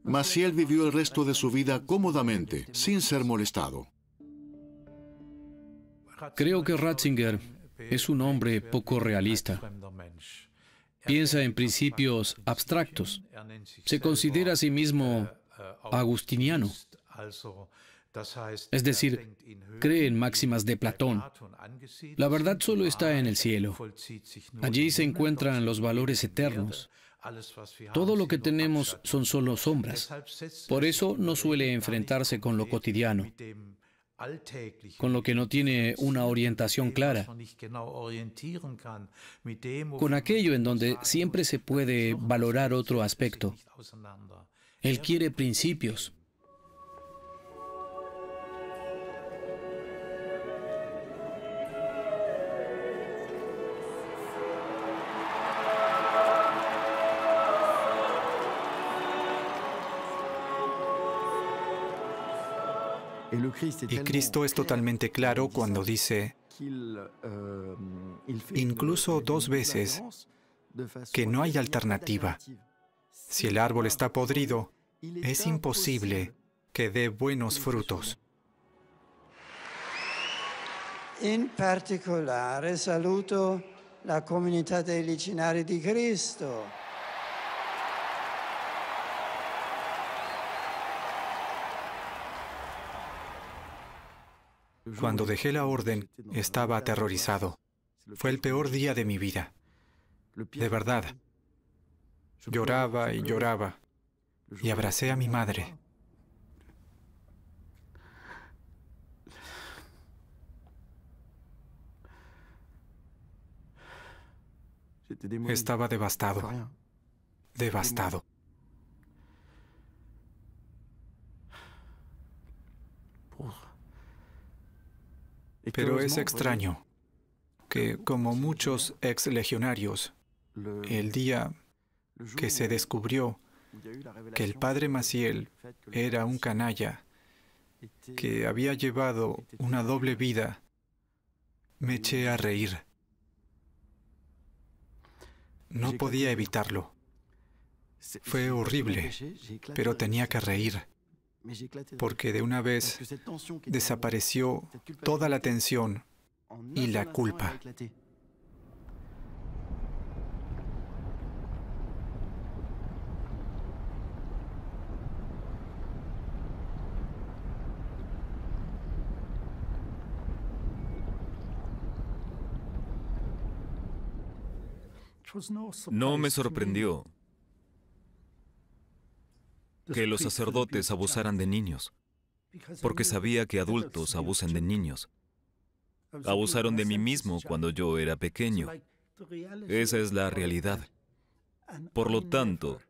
Maciel vivió el resto de su vida cómodamente, sin ser molestado. Creo que Ratzinger es un hombre poco realista. Piensa en principios abstractos. Se considera a sí mismo agustiniano. Es decir, cree en máximas de Platón. La verdad solo está en el cielo. Allí se encuentran los valores eternos. Todo lo que tenemos son solo sombras. Por eso no suele enfrentarse con lo cotidiano, con lo que no tiene una orientación clara, con aquello en donde siempre se puede valorar otro aspecto. Él quiere principios. Y Cristo es totalmente claro cuando dice, incluso 2 veces, que no hay alternativa. Si el árbol está podrido, es imposible que dé buenos frutos. In particolare saluto la comunità dei Legionari di Cristo. Cuando dejé la orden, estaba aterrorizado. Fue el peor día de mi vida. De verdad. Lloraba y lloraba. Y abracé a mi madre. Estaba devastado. Devastado. Pero es extraño que, como muchos ex-legionarios, el día que se descubrió que el padre Maciel era un canalla, que había llevado una doble vida, me eché a reír. No podía evitarlo. Fue horrible, pero tenía que reír, porque de una vez desapareció toda la tensión y la culpa. No me sorprendió que los sacerdotes abusaran de niños, porque sabía que adultos abusan de niños. Abusaron de mí mismo cuando yo era pequeño. Esa es la realidad. Por lo tanto,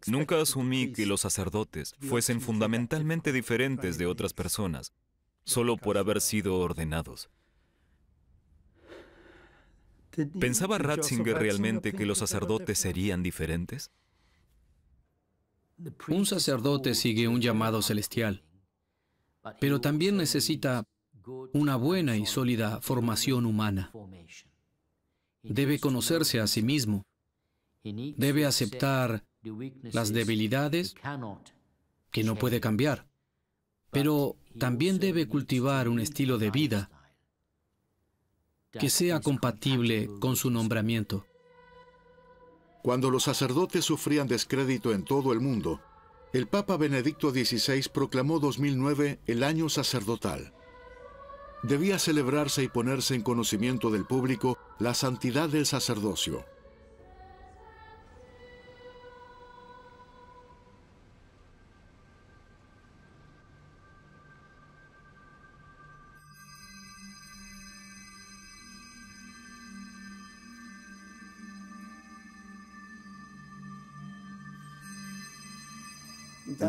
nunca asumí que los sacerdotes fuesen fundamentalmente diferentes de otras personas, solo por haber sido ordenados. ¿Pensaba Ratzinger realmente que los sacerdotes serían diferentes? Un sacerdote sigue un llamado celestial, pero también necesita una buena y sólida formación humana. Debe conocerse a sí mismo. Debe aceptar las debilidades que no puede cambiar, pero también debe cultivar un estilo de vida que sea compatible con su nombramiento. Cuando los sacerdotes sufrían descrédito en todo el mundo, el Papa Benedicto XVI proclamó 2009 el año sacerdotal. Debía celebrarse y ponerse en conocimiento del público la santidad del sacerdocio.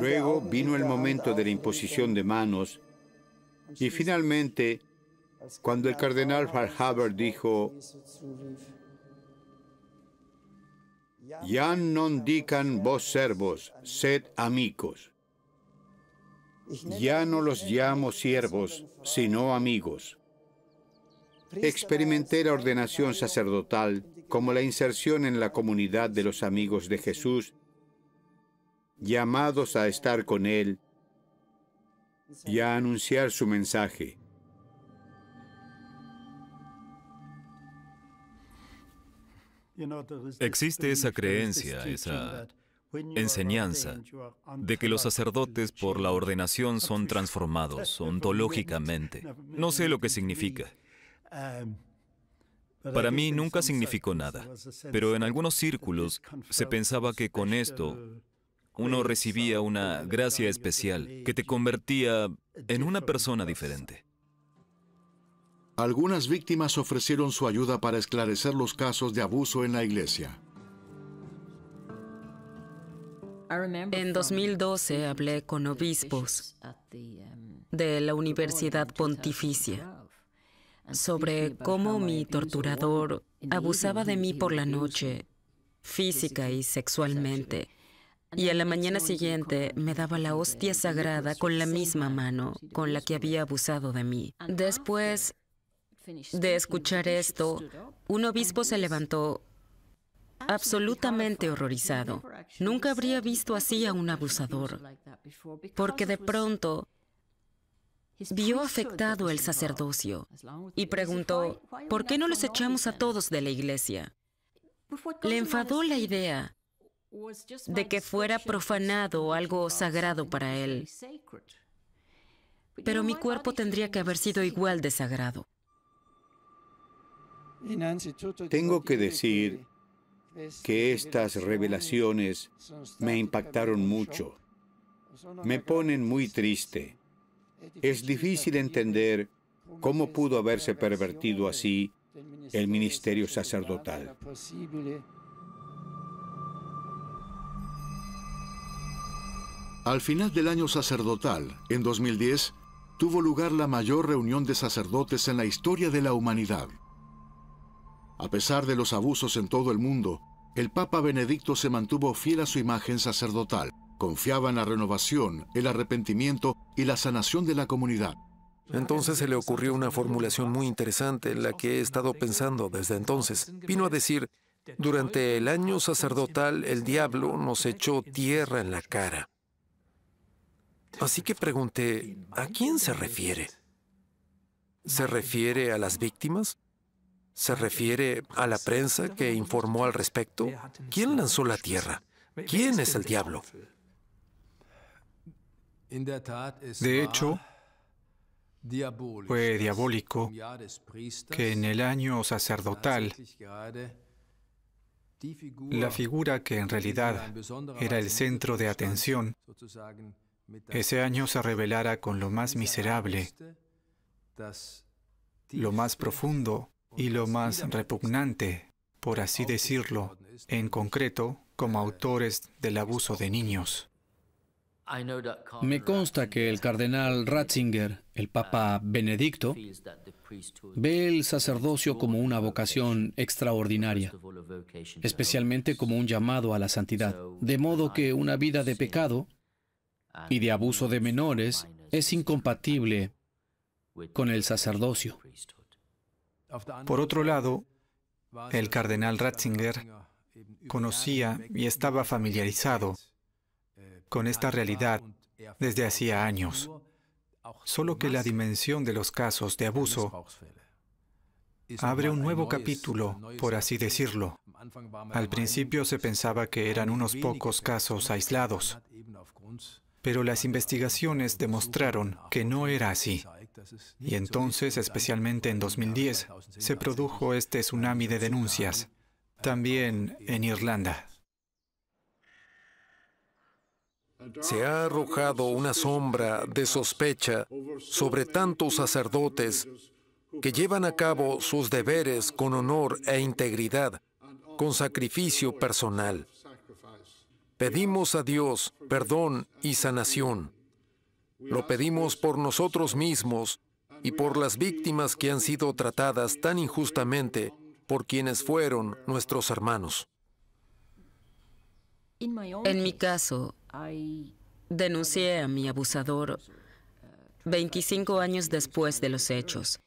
Luego vino el momento de la imposición de manos y finalmente, cuando el cardenal Farhaber dijo: «Jam non dican vos servos, sed amigos». Ya no los llamo siervos, sino amigos. Experimenté la ordenación sacerdotal como la inserción en la comunidad de los amigos de Jesús, llamados a estar con Él y a anunciar su mensaje. Existe esa creencia, esa enseñanza de que los sacerdotes por la ordenación son transformados ontológicamente. No sé lo que significa. Para mí nunca significó nada, pero en algunos círculos se pensaba que con esto uno recibía una gracia especial que te convertía en una persona diferente. Algunas víctimas ofrecieron su ayuda para esclarecer los casos de abuso en la iglesia. En 2012 hablé con obispos de la Universidad Pontificia sobre cómo mi torturador abusaba de mí por la noche, física y sexualmente. Y a la mañana siguiente me daba la hostia sagrada con la misma mano con la que había abusado de mí. Después de escuchar esto, un obispo se levantó absolutamente horrorizado. Nunca habría visto así a un abusador, porque de pronto vio afectado el sacerdocio y preguntó, ¿por qué no los echamos a todos de la iglesia? Le enfadó la idea de que fuera profanado algo sagrado para él. Pero mi cuerpo tendría que haber sido igual de sagrado. Tengo que decir que estas revelaciones me impactaron mucho. Me ponen muy triste. Es difícil entender cómo pudo haberse pervertido así el ministerio sacerdotal. Al final del año sacerdotal, en 2010, tuvo lugar la mayor reunión de sacerdotes en la historia de la humanidad. A pesar de los abusos en todo el mundo, el Papa Benedicto se mantuvo fiel a su imagen sacerdotal. Confiaba en la renovación, el arrepentimiento y la sanación de la comunidad. Entonces se le ocurrió una formulación muy interesante en la que he estado pensando desde entonces. Vino a decir, durante el año sacerdotal el diablo nos echó tierra en la cara. Así que pregunté, ¿a quién se refiere? ¿Se refiere a las víctimas? ¿Se refiere a la prensa que informó al respecto? ¿Quién lanzó la tierra? ¿Quién es el diablo? De hecho, fue diabólico que en el año sacerdotal la figura que en realidad era el centro de atención, ese año se revelara con lo más miserable, lo más profundo y lo más repugnante, por así decirlo, en concreto, como autores del abuso de niños. Me consta que el cardenal Ratzinger, el Papa Benedicto, ve el sacerdocio como una vocación extraordinaria, especialmente como un llamado a la santidad, de modo que una vida de pecado y de abuso de menores es incompatible con el sacerdocio. Por otro lado, el cardenal Ratzinger conocía y estaba familiarizado con esta realidad desde hacía años, solo que la dimensión de los casos de abuso abre un nuevo capítulo, por así decirlo. Al principio se pensaba que eran unos pocos casos aislados, pero las investigaciones demostraron que no era así. Y entonces, especialmente en 2010, se produjo este tsunami de denuncias, también en Irlanda. Se ha arrojado una sombra de sospecha sobre tantos sacerdotes que llevan a cabo sus deberes con honor e integridad, con sacrificio personal. Pedimos a Dios perdón y sanación. Lo pedimos por nosotros mismos y por las víctimas que han sido tratadas tan injustamente por quienes fueron nuestros hermanos. En mi caso, denuncié a mi abusador 25 años después de los hechos.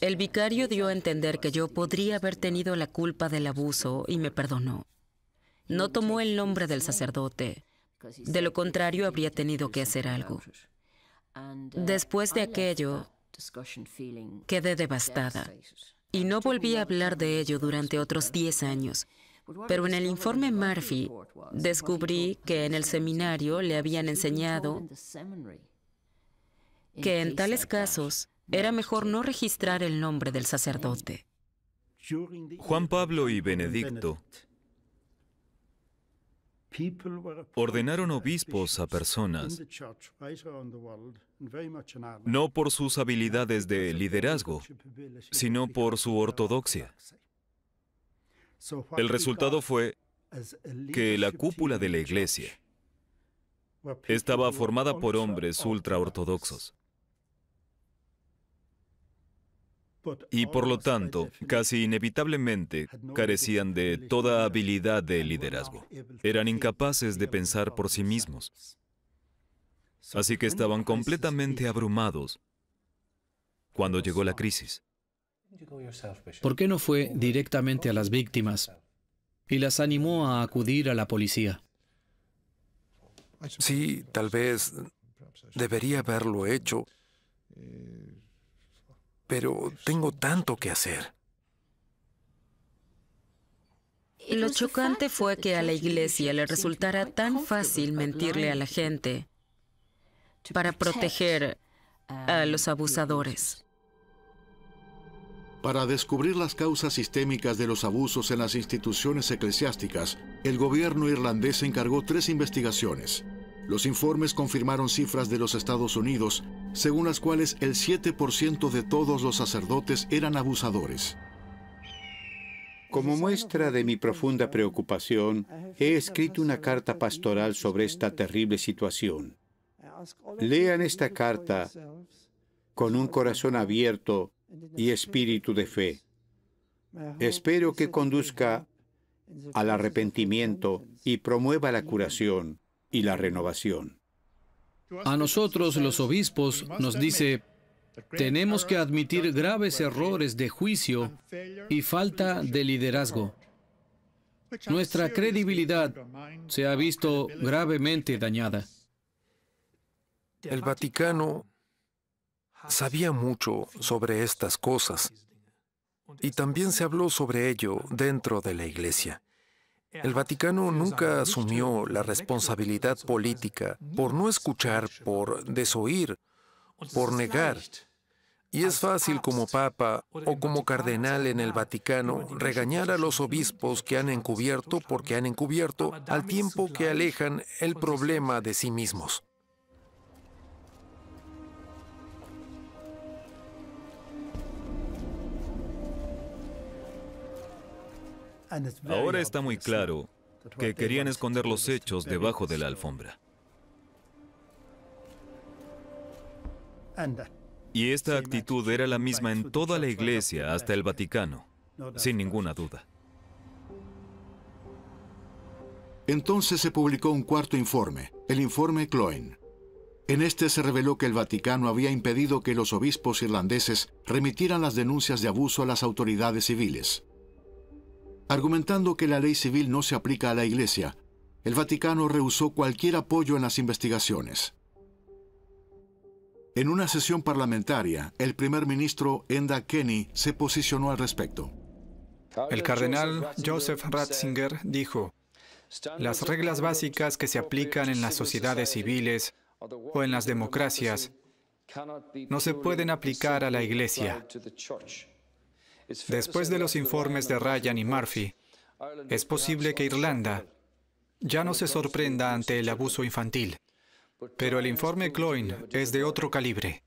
El vicario dio a entender que yo podría haber tenido la culpa del abuso y me perdonó. No tomó el nombre del sacerdote. De lo contrario, habría tenido que hacer algo. Después de aquello, quedé devastada y no volví a hablar de ello durante otros 10 años. Pero en el informe Murphy descubrí que en el seminario le habían enseñado que en tales casos era mejor no registrar el nombre del sacerdote. Juan Pablo y Benedicto ordenaron obispos a personas no por sus habilidades de liderazgo, sino por su ortodoxia. El resultado fue que la cúpula de la Iglesia estaba formada por hombres ultraortodoxos. Y por lo tanto, casi inevitablemente carecían de toda habilidad de liderazgo. Eran incapaces de pensar por sí mismos. Así que estaban completamente abrumados cuando llegó la crisis. ¿Por qué no fue directamente a las víctimas y las animó a acudir a la policía? Sí, tal vez debería haberlo hecho, pero tengo tanto que hacer. Lo chocante fue que a la Iglesia le resultara tan fácil mentirle a la gente para proteger a los abusadores. Para descubrir las causas sistémicas de los abusos en las instituciones eclesiásticas, el gobierno irlandés encargó 3 investigaciones. Los informes confirmaron cifras de los Estados Unidos, según las cuales el 7% de todos los sacerdotes eran abusadores. Como muestra de mi profunda preocupación, he escrito una carta pastoral sobre esta terrible situación. Lean esta carta con un corazón abierto y espíritu de fe. Espero que conduzca al arrepentimiento y promueva la curación y la renovación. A nosotros, los obispos, nos dice, tenemos que admitir graves errores de juicio y falta de liderazgo. Nuestra credibilidad se ha visto gravemente dañada. El Vaticano sabía mucho sobre estas cosas y también se habló sobre ello dentro de la Iglesia. El Vaticano nunca asumió la responsabilidad política por no escuchar, por desoír, por negar. Y es fácil como papa o como cardenal en el Vaticano regañar a los obispos que han encubierto porque han encubierto al tiempo que alejan el problema de sí mismos. Ahora está muy claro que querían esconder los hechos debajo de la alfombra. Y esta actitud era la misma en toda la Iglesia, hasta el Vaticano, sin ninguna duda. Entonces se publicó un cuarto informe, el informe Cloyne. En este se reveló que el Vaticano había impedido que los obispos irlandeses remitieran las denuncias de abuso a las autoridades civiles. Argumentando que la ley civil no se aplica a la Iglesia, el Vaticano rehusó cualquier apoyo en las investigaciones. En una sesión parlamentaria, el primer ministro Enda Kenny se posicionó al respecto. El cardenal Joseph Ratzinger dijo, las reglas básicas que se aplican en las sociedades civiles o en las democracias no se pueden aplicar a la Iglesia. Después de los informes de Ryan y Murphy, es posible que Irlanda ya no se sorprenda ante el abuso infantil. Pero el informe Cloyne es de otro calibre.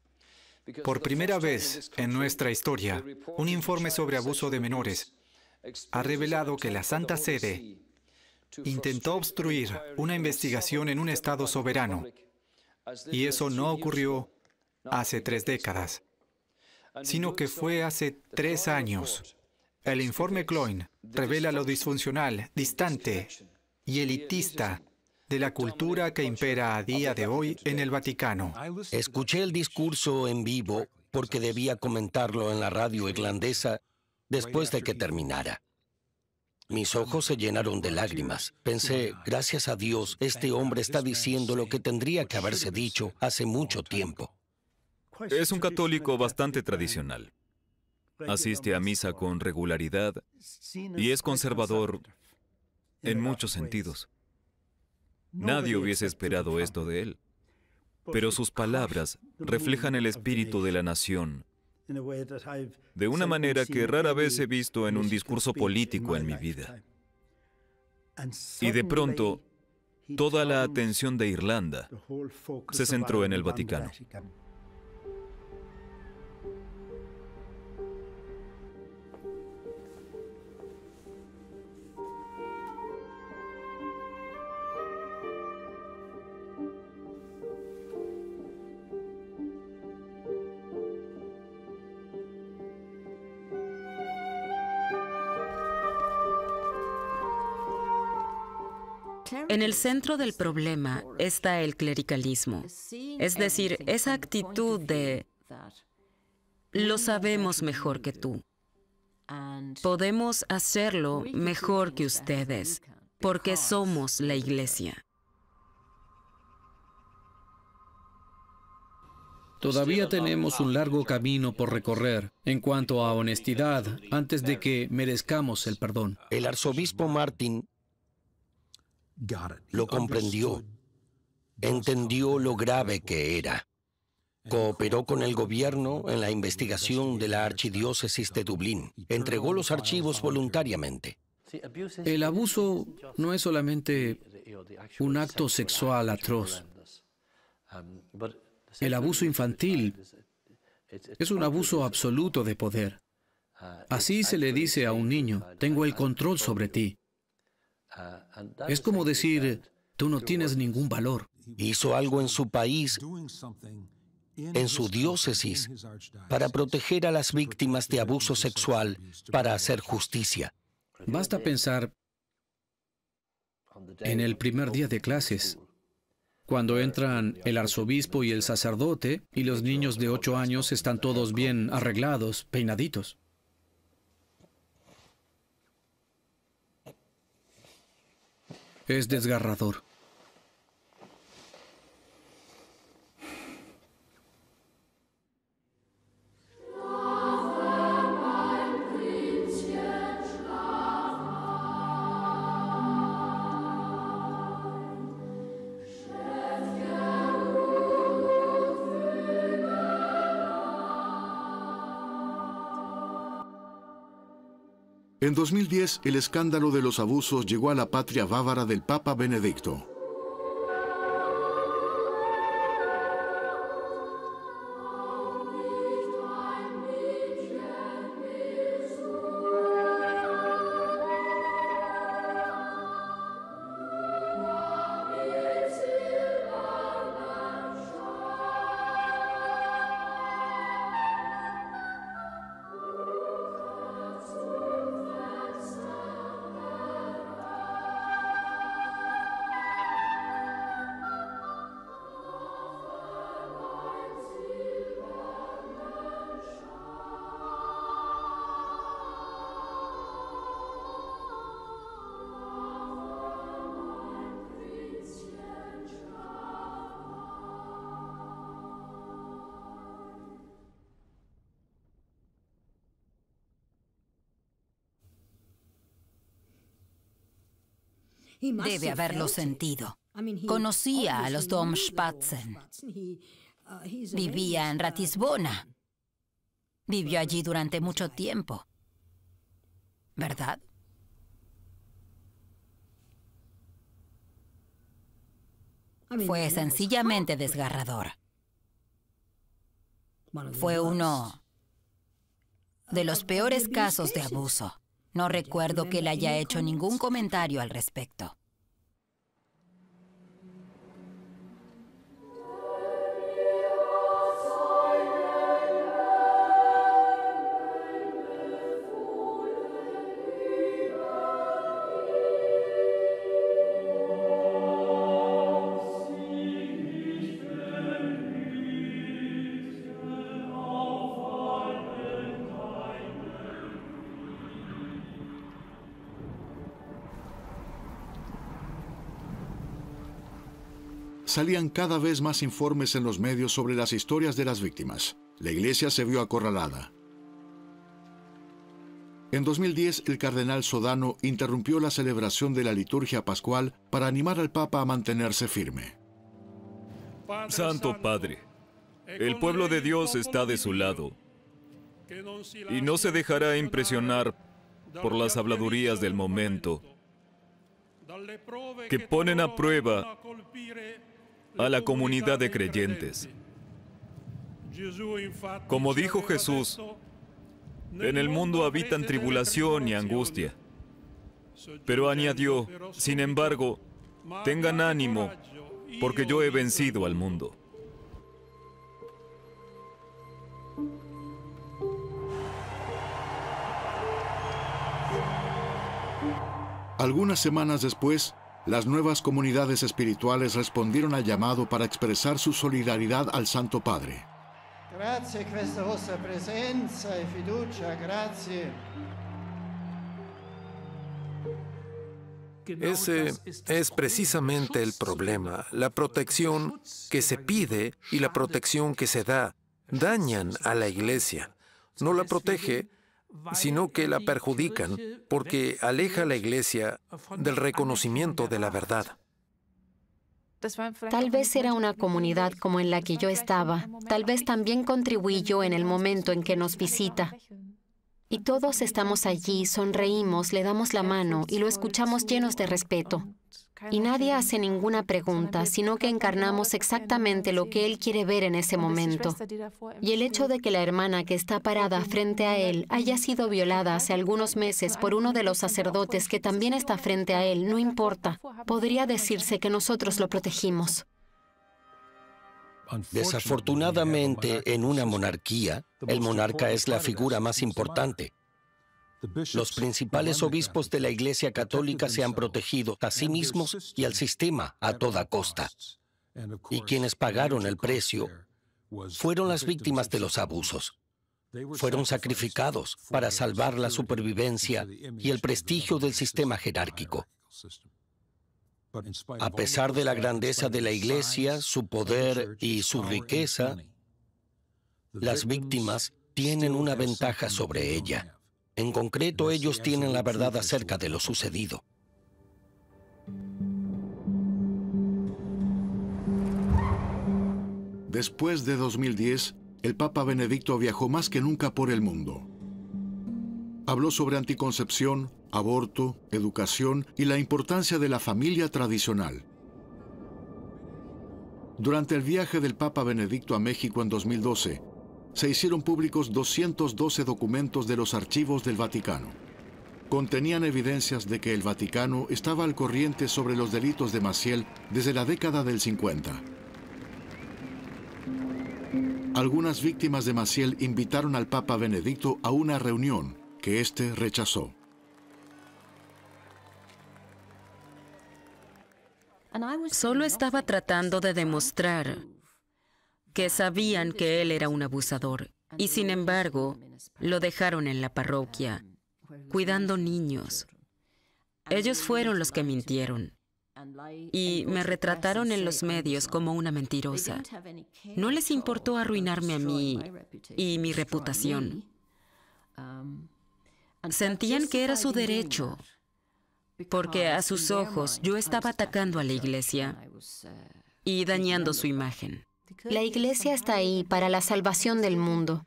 Por primera vez en nuestra historia, un informe sobre abuso de menores ha revelado que la Santa Sede intentó obstruir una investigación en un Estado soberano. Y eso no ocurrió hace 3 décadas, sino que fue hace 3 años. El informe Cloyne revela lo disfuncional, distante y elitista de la cultura que impera a día de hoy en el Vaticano. Escuché el discurso en vivo porque debía comentarlo en la radio irlandesa después de que terminara. Mis ojos se llenaron de lágrimas. Pensé, gracias a Dios, este hombre está diciendo lo que tendría que haberse dicho hace mucho tiempo. Es un católico bastante tradicional. Asiste a misa con regularidad y es conservador en muchos sentidos. Nadie hubiese esperado esto de él. Pero sus palabras reflejan el espíritu de la nación de una manera que rara vez he visto en un discurso político en mi vida. Y de pronto, toda la atención de Irlanda se centró en el Vaticano. En el centro del problema está el clericalismo, es decir, esa actitud de lo sabemos mejor que tú, podemos hacerlo mejor que ustedes, porque somos la Iglesia. Todavía tenemos un largo camino por recorrer en cuanto a honestidad antes de que merezcamos el perdón. El arzobispo Martin lo comprendió, entendió lo grave que era. Cooperó con el gobierno en la investigación de la archidiócesis de Dublín. Entregó los archivos voluntariamente. El abuso no es solamente un acto sexual atroz. El abuso infantil es un abuso absoluto de poder. Así se le dice a un niño: tengo el control sobre ti. Es como decir: tú no tienes ningún valor. Hizo algo en su país, en su diócesis, para proteger a las víctimas de abuso sexual, para hacer justicia. Basta pensar en el primer día de clases, cuando entran el arzobispo y el sacerdote, y los niños de 8 años están todos bien arreglados, peinaditos. Es desgarrador. En 2010, el escándalo de los abusos llegó a la patria bávara del Papa Benedicto. Debe haberlo sentido. Conocía a los Domspatzen. Vivía en Ratisbona. Vivió allí durante mucho tiempo. ¿Verdad? Fue sencillamente desgarrador. Fue uno de los peores casos de abuso. No recuerdo que él haya hecho ningún comentario al respecto. Salían cada vez más informes en los medios sobre las historias de las víctimas. La iglesia se vio acorralada. En 2010, el cardenal Sodano interrumpió la celebración de la liturgia pascual para animar al Papa a mantenerse firme. Santo Padre, el pueblo de Dios está de su lado y no se dejará impresionar por las habladurías del momento que ponen a prueba a la comunidad de creyentes. Como dijo Jesús, en el mundo habitan tribulación y angustia. Pero añadió, sin embargo, tengan ánimo, porque yo he vencido al mundo. Algunas semanas después, las nuevas comunidades espirituales respondieron al llamado para expresar su solidaridad al Santo Padre. Grazie questa vostra presenza e fiducia, grazie. Ese es precisamente el problema. La protección que se pide y la protección que se da dañan a la Iglesia. No la protege, sino que la perjudican, porque aleja a la Iglesia del reconocimiento de la verdad. Tal vez era una comunidad como en la que yo estaba. Tal vez también contribuí yo en el momento en que nos visita. Y todos estamos allí, sonreímos, le damos la mano y lo escuchamos llenos de respeto. Y nadie hace ninguna pregunta, sino que encarnamos exactamente lo que él quiere ver en ese momento. Y el hecho de que la hermana que está parada frente a él haya sido violada hace algunos meses por uno de los sacerdotes que también está frente a él, no importa. Podría decirse que nosotros lo protegimos. Desafortunadamente, en una monarquía, el monarca es la figura más importante. Los principales obispos de la Iglesia Católica se han protegido a sí mismos y al sistema a toda costa. Y quienes pagaron el precio fueron las víctimas de los abusos. Fueron sacrificados para salvar la supervivencia y el prestigio del sistema jerárquico. A pesar de la grandeza de la Iglesia, su poder y su riqueza, las víctimas tienen una ventaja sobre ella. En concreto, ellos tienen la verdad acerca de lo sucedido. Después de 2010, el Papa Benedicto viajó más que nunca por el mundo. Habló sobre anticoncepción, aborto, educación y la importancia de la familia tradicional. Durante el viaje del Papa Benedicto a México en 2012, se hicieron públicos 212 documentos de los archivos del Vaticano. Contenían evidencias de que el Vaticano estaba al corriente sobre los delitos de Maciel desde la década del 50. Algunas víctimas de Maciel invitaron al Papa Benedicto a una reunión que éste rechazó. Solo estaba tratando de demostrar que sabían que él era un abusador y sin embargo lo dejaron en la parroquia, cuidando niños. Ellos fueron los que mintieron y me retrataron en los medios como una mentirosa. No les importó arruinarme a mí y mi reputación. Sentían que era su derecho, porque a sus ojos yo estaba atacando a la Iglesia y dañando su imagen. La Iglesia está ahí para la salvación del mundo.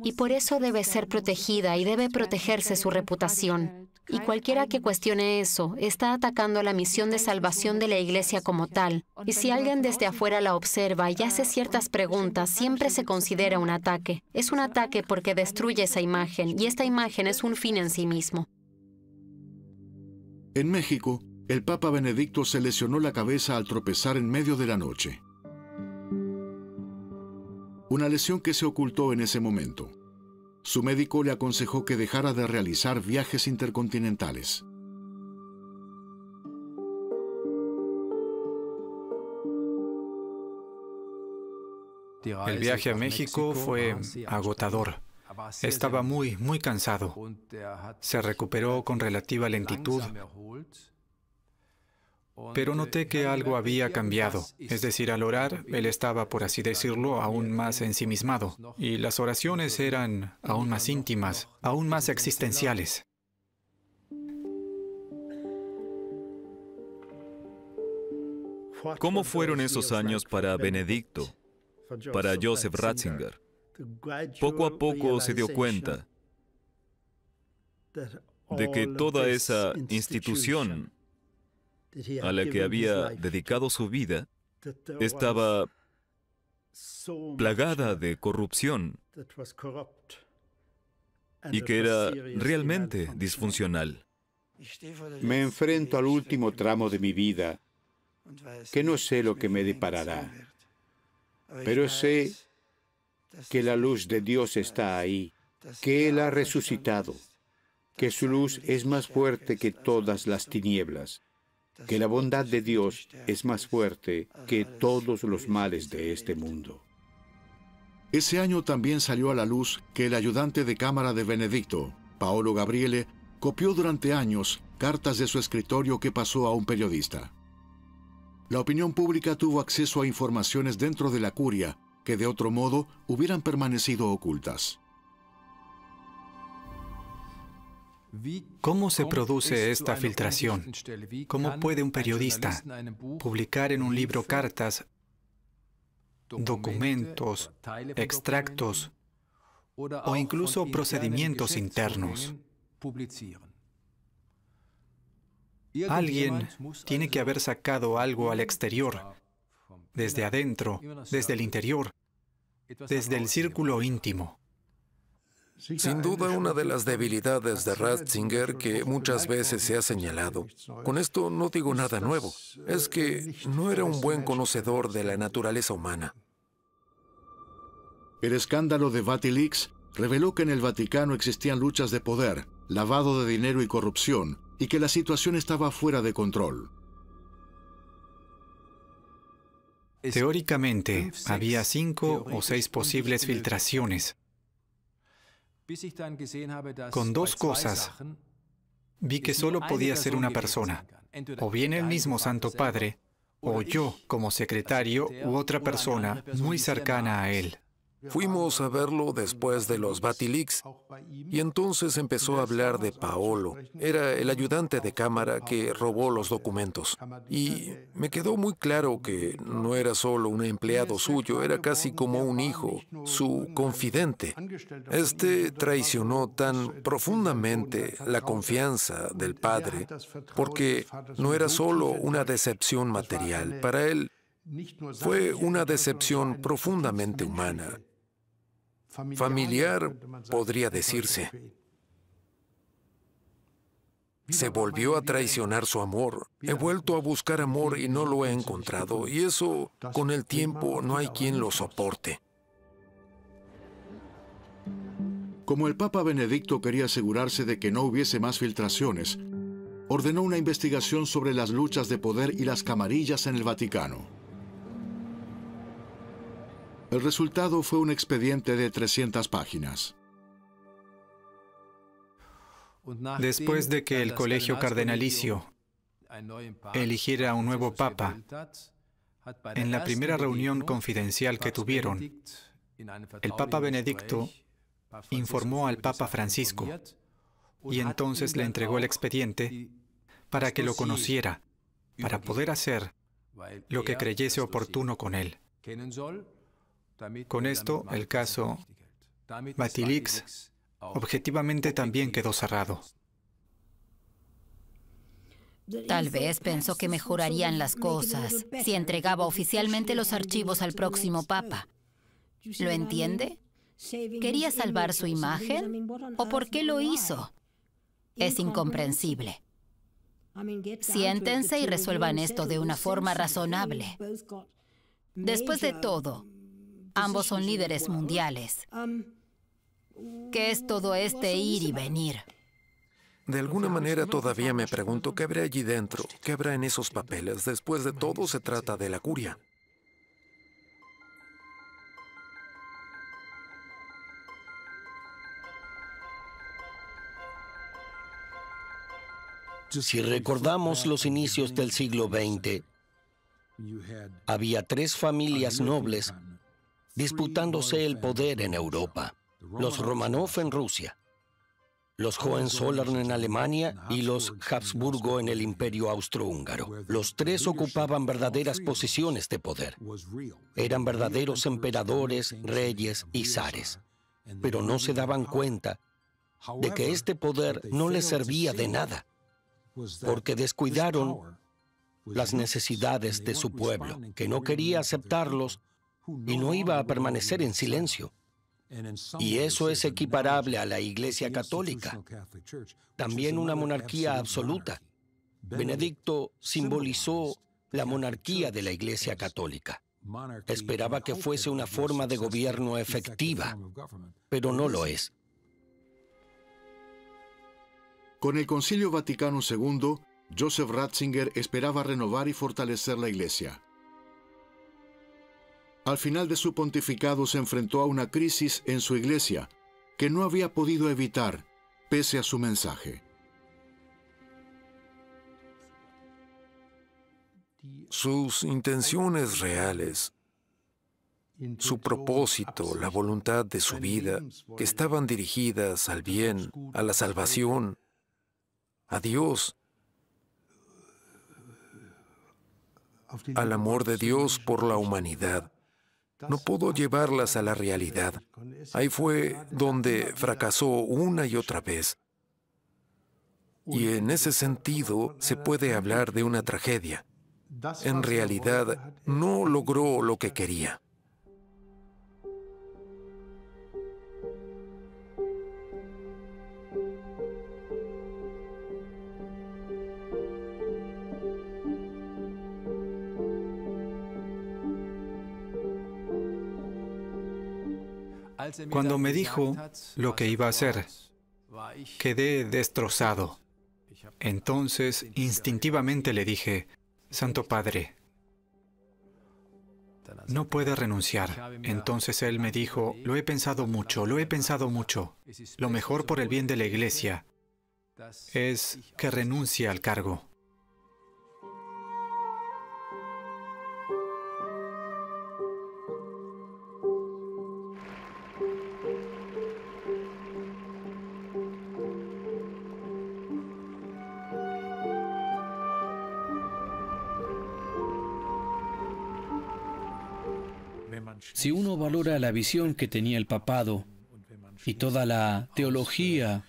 Y por eso debe ser protegida y debe protegerse su reputación. Y cualquiera que cuestione eso está atacando a la misión de salvación de la Iglesia como tal. Y si alguien desde afuera la observa y hace ciertas preguntas, siempre se considera un ataque. Es un ataque porque destruye esa imagen, y esta imagen es un fin en sí mismo. En México, el Papa Benedicto se lesionó la cabeza al tropezar en medio de la noche. Una lesión que se ocultó en ese momento. Su médico le aconsejó que dejara de realizar viajes intercontinentales. El viaje a México fue agotador. Estaba muy cansado. Se recuperó con relativa lentitud. Pero noté que algo había cambiado. Es decir, al orar, él estaba, por así decirlo, aún más ensimismado. Y las oraciones eran aún más íntimas, aún más existenciales. ¿Cómo fueron esos años para Benedicto, para Joseph Ratzinger? Poco a poco se dio cuenta de que toda esa institución a la que había dedicado su vida estaba plagada de corrupción y que era realmente disfuncional. Me enfrento al último tramo de mi vida, que no sé lo que me deparará, pero sé que la luz de Dios está ahí, que Él ha resucitado, que su luz es más fuerte que todas las tinieblas, que la bondad de Dios es más fuerte que todos los males de este mundo. Ese año también salió a la luz que el ayudante de cámara de Benedicto, Paolo Gabriele, copió durante años cartas de su escritorio que pasó a un periodista. La opinión pública tuvo acceso a informaciones dentro de la curia que de otro modo hubieran permanecido ocultas. ¿Cómo se produce esta filtración? ¿Cómo puede un periodista publicar en un libro cartas, documentos, extractos o incluso procedimientos internos? Alguien tiene que haber sacado algo al exterior, desde adentro, desde el interior, desde el círculo íntimo. Sin duda, una de las debilidades de Ratzinger que muchas veces se ha señalado, con esto no digo nada nuevo, es que no era un buen conocedor de la naturaleza humana. El escándalo de Vatilix reveló que en el Vaticano existían luchas de poder, lavado de dinero y corrupción, y que la situación estaba fuera de control. Teóricamente, había 5 o 6 posibles filtraciones. Con 2 cosas, vi que solo podía ser una persona, o bien el mismo Santo Padre, o yo como secretario u otra persona muy cercana a él. Fuimos a verlo después de los Vatilix y entonces empezó a hablar de Paolo. Era el ayudante de cámara que robó los documentos. Y me quedó muy claro que no era solo un empleado suyo, era casi como un hijo, su confidente. Este traicionó tan profundamente la confianza del padre porque no era solo una decepción material. Para él fue una decepción profundamente humana. Familiar, podría decirse. Se volvió a traicionar su amor. He vuelto a buscar amor y no lo he encontrado. Y eso, con el tiempo, no hay quien lo soporte. Como el Papa Benedicto quería asegurarse de que no hubiese más filtraciones, ordenó una investigación sobre las luchas de poder y las camarillas en el Vaticano. El resultado fue un expediente de 300 páginas. Después de que el colegio cardenalicio eligiera un nuevo papa, en la primera reunión confidencial que tuvieron, el Papa Benedicto informó al Papa Francisco y entonces le entregó el expediente para que lo conociera, para poder hacer lo que creyese oportuno con él. Con esto, el caso Vatilix objetivamente también quedó cerrado. Tal vez pensó que mejorarían las cosas si entregaba oficialmente los archivos al próximo papa. ¿Lo entiende? ¿Quería salvar su imagen? ¿O por qué lo hizo? Es incomprensible. Siéntense y resuelvan esto de una forma razonable. Después de todo, ambos son líderes mundiales. ¿Qué es todo este ir y venir? De alguna manera todavía me pregunto qué habrá allí dentro, qué habrá en esos papeles. Después de todo se trata de la curia. Si recordamos los inicios del siglo XX, había 3 familias nobles disputándose el poder en Europa. Los Romanov en Rusia, los Hohenzollern en Alemania y los Habsburgo en el Imperio Austrohúngaro. Los 3 ocupaban verdaderas posiciones de poder. Eran verdaderos emperadores, reyes y zares. Pero no se daban cuenta de que este poder no les servía de nada, porque descuidaron las necesidades de su pueblo, que no quería aceptarlos y no iba a permanecer en silencio. Y eso es equiparable a la Iglesia Católica, también una monarquía absoluta. Benedicto simbolizó la monarquía de la Iglesia Católica. Esperaba que fuese una forma de gobierno efectiva, pero no lo es. Con el Concilio Vaticano II, Joseph Ratzinger esperaba renovar y fortalecer la Iglesia. Al final de su pontificado se enfrentó a una crisis en su Iglesia que no había podido evitar, pese a su mensaje. Sus intenciones reales, su propósito, la voluntad de su vida, que estaban dirigidas al bien, a la salvación, a Dios, al amor de Dios por la humanidad. No pudo llevarlas a la realidad. Ahí fue donde fracasó una y otra vez. Y en ese sentido se puede hablar de una tragedia. En realidad, no logró lo que quería. Cuando me dijo lo que iba a hacer, quedé destrozado. Entonces, instintivamente le dije, Santo Padre, no puede renunciar. Entonces él me dijo, lo he pensado mucho. Lo mejor por el bien de la Iglesia es que renuncie al cargo. Si uno valora la visión que tenía el papado y toda la teología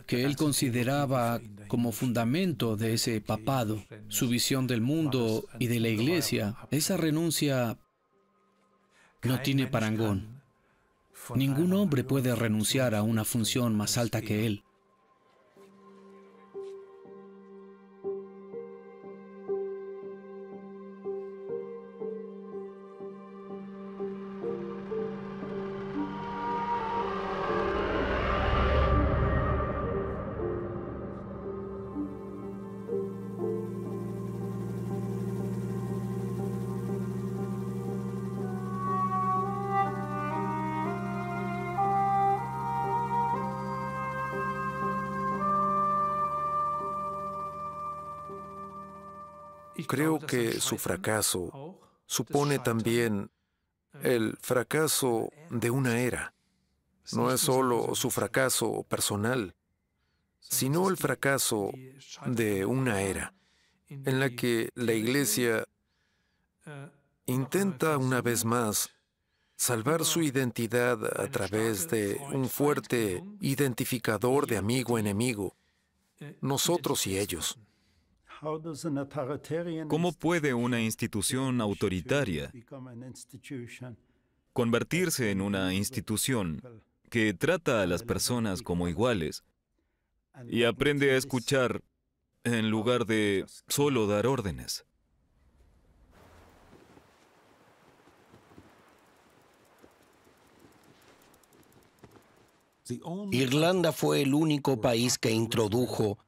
que él consideraba como fundamento de ese papado, su visión del mundo y de la Iglesia, esa renuncia no tiene parangón. Ningún hombre puede renunciar a una función más alta que él. Creo que su fracaso supone también el fracaso de una era. No es solo su fracaso personal, sino el fracaso de una era en la que la Iglesia intenta una vez más salvar su identidad a través de un fuerte identificador de amigo-enemigo, nosotros y ellos. ¿Cómo puede una institución autoritaria convertirse en una institución que trata a las personas como iguales y aprende a escuchar en lugar de solo dar órdenes? Irlanda fue el único país que introdujo,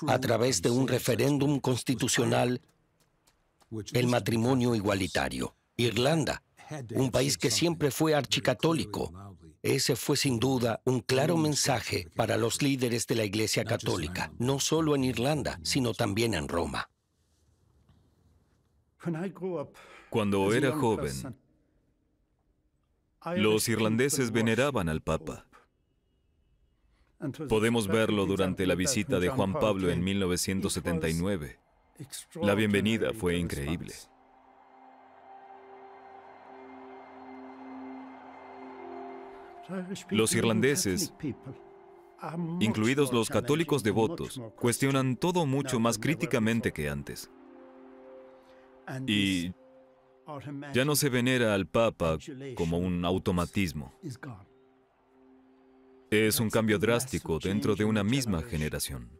a través de un referéndum constitucional, el matrimonio igualitario. Irlanda, un país que siempre fue archicatólico. Ese fue sin duda un claro mensaje para los líderes de la Iglesia Católica, no solo en Irlanda, sino también en Roma. Cuando era joven, los irlandeses veneraban al Papa. Podemos verlo durante la visita de Juan Pablo en 1979. La bienvenida fue increíble. Los irlandeses, incluidos los católicos devotos, cuestionan todo mucho más críticamente que antes. Y ya no se venera al Papa como un automatismo. Es un cambio drástico dentro de una misma generación.